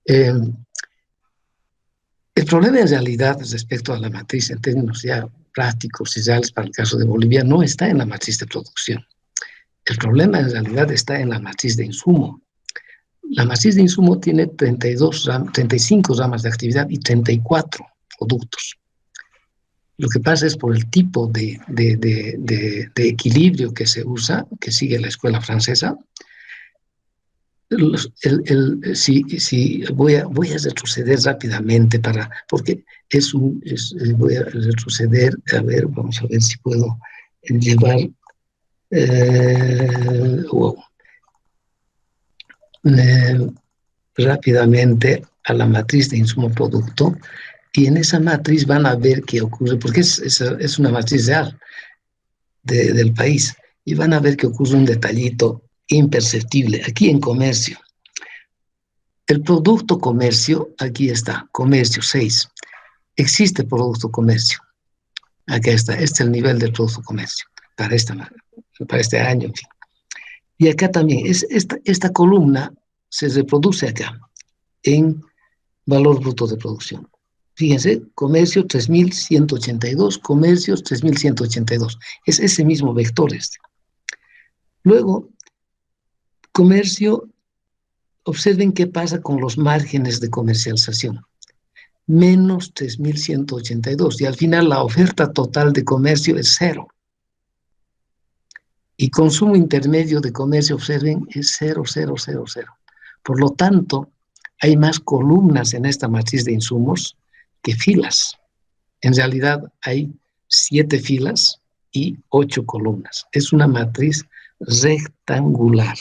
El problema en realidad respecto a la matriz en términos ya prácticos y reales para el caso de Bolivia no está en la matriz de producción. El problema en realidad está en la matriz de insumo. La matriz de insumo tiene 35 ramas de actividad y 34 productos. Lo que pasa es por el tipo de equilibrio que se usa, que sigue la escuela francesa. Voy a retroceder rápidamente porque voy a retroceder, a ver, vamos a ver si puedo llevar rápidamente a la matriz de insumo-producto, y en esa matriz van a ver qué ocurre, porque es una matriz real del país, y van a ver que ocurre un detallito imperceptible aquí en comercio. El producto comercio, aquí está, comercio 6. Existe producto comercio. Acá está, este es el nivel del producto comercio para este año, en fin. Y acá también, esta columna se reproduce acá en valor bruto de producción. Fíjense, comercio 3.182, comercios 3.182. Es ese mismo vector este. Luego, comercio, observen qué pasa con los márgenes de comercialización. Menos 3.182. Y al final la oferta total de comercio es 0. Y consumo intermedio de comercio, observen, es 0, 0, 0, 0. Por lo tanto, hay más columnas en esta matriz de insumos que filas. En realidad hay 7 filas y 8 columnas. Es una matriz rectangular.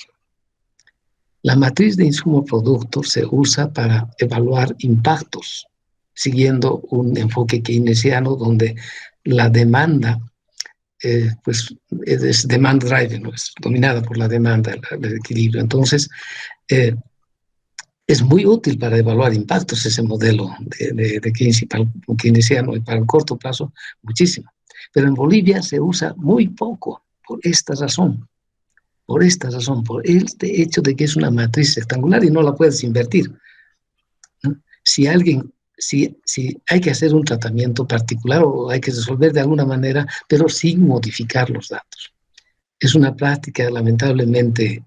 La matriz de insumo-producto se usa para evaluar impactos, siguiendo un enfoque keynesiano donde la demanda pues es demand driven, ¿no? Es dominada por la demanda, el equilibrio. Entonces, es muy útil para evaluar impactos ese modelo de keynesiano y para el corto plazo, muchísimo. Pero en Bolivia se usa muy poco por esta razón. Por esta razón, por este hecho de que es una matriz rectangular y no la puedes invertir, ¿no? Si hay que hacer un tratamiento particular o hay que resolver de alguna manera, pero sin modificar los datos. Es una práctica lamentablemente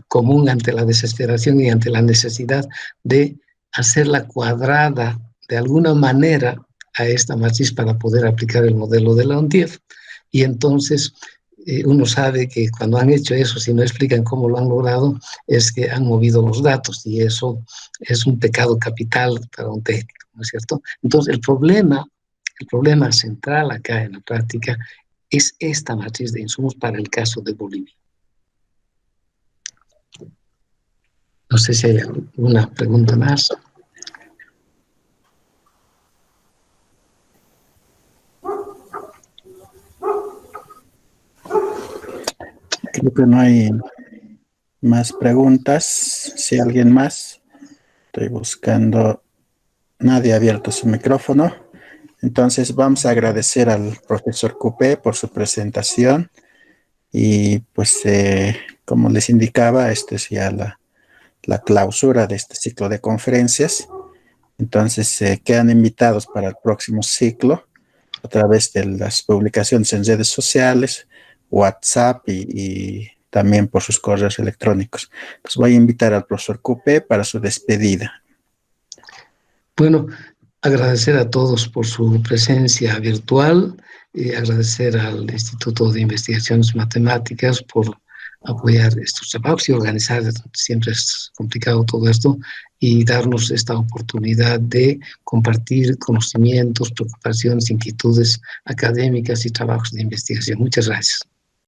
común ante la desesperación y ante la necesidad de hacerla cuadrada de alguna manera a esta matriz para poder aplicar el modelo de Leontief. Y entonces uno sabe que cuando han hecho eso, si no explican cómo lo han logrado, es que han movido los datos y eso es un pecado capital para un técnico, ¿no es cierto? Entonces el problema central acá en la práctica es esta matriz de insumos para el caso de Bolivia. No sé si hay alguna pregunta más. Creo que no hay más preguntas. Si alguien más, estoy buscando. Nadie ha abierto su micrófono. Entonces vamos a agradecer al profesor Cupé por su presentación y pues como les indicaba, esta es ya la clausura de este ciclo de conferencias. Entonces quedan invitados para el próximo ciclo a través de las publicaciones en redes sociales, WhatsApp y también por sus correos electrónicos. Entonces voy a invitar al profesor Cupé para su despedida. Bueno, agradecer a todos por su presencia virtual, agradecer al Instituto de Investigaciones Matemáticas por apoyar estos trabajos y organizar, siempre es complicado todo esto, y darnos esta oportunidad de compartir conocimientos, preocupaciones, inquietudes académicas y trabajos de investigación. Muchas gracias.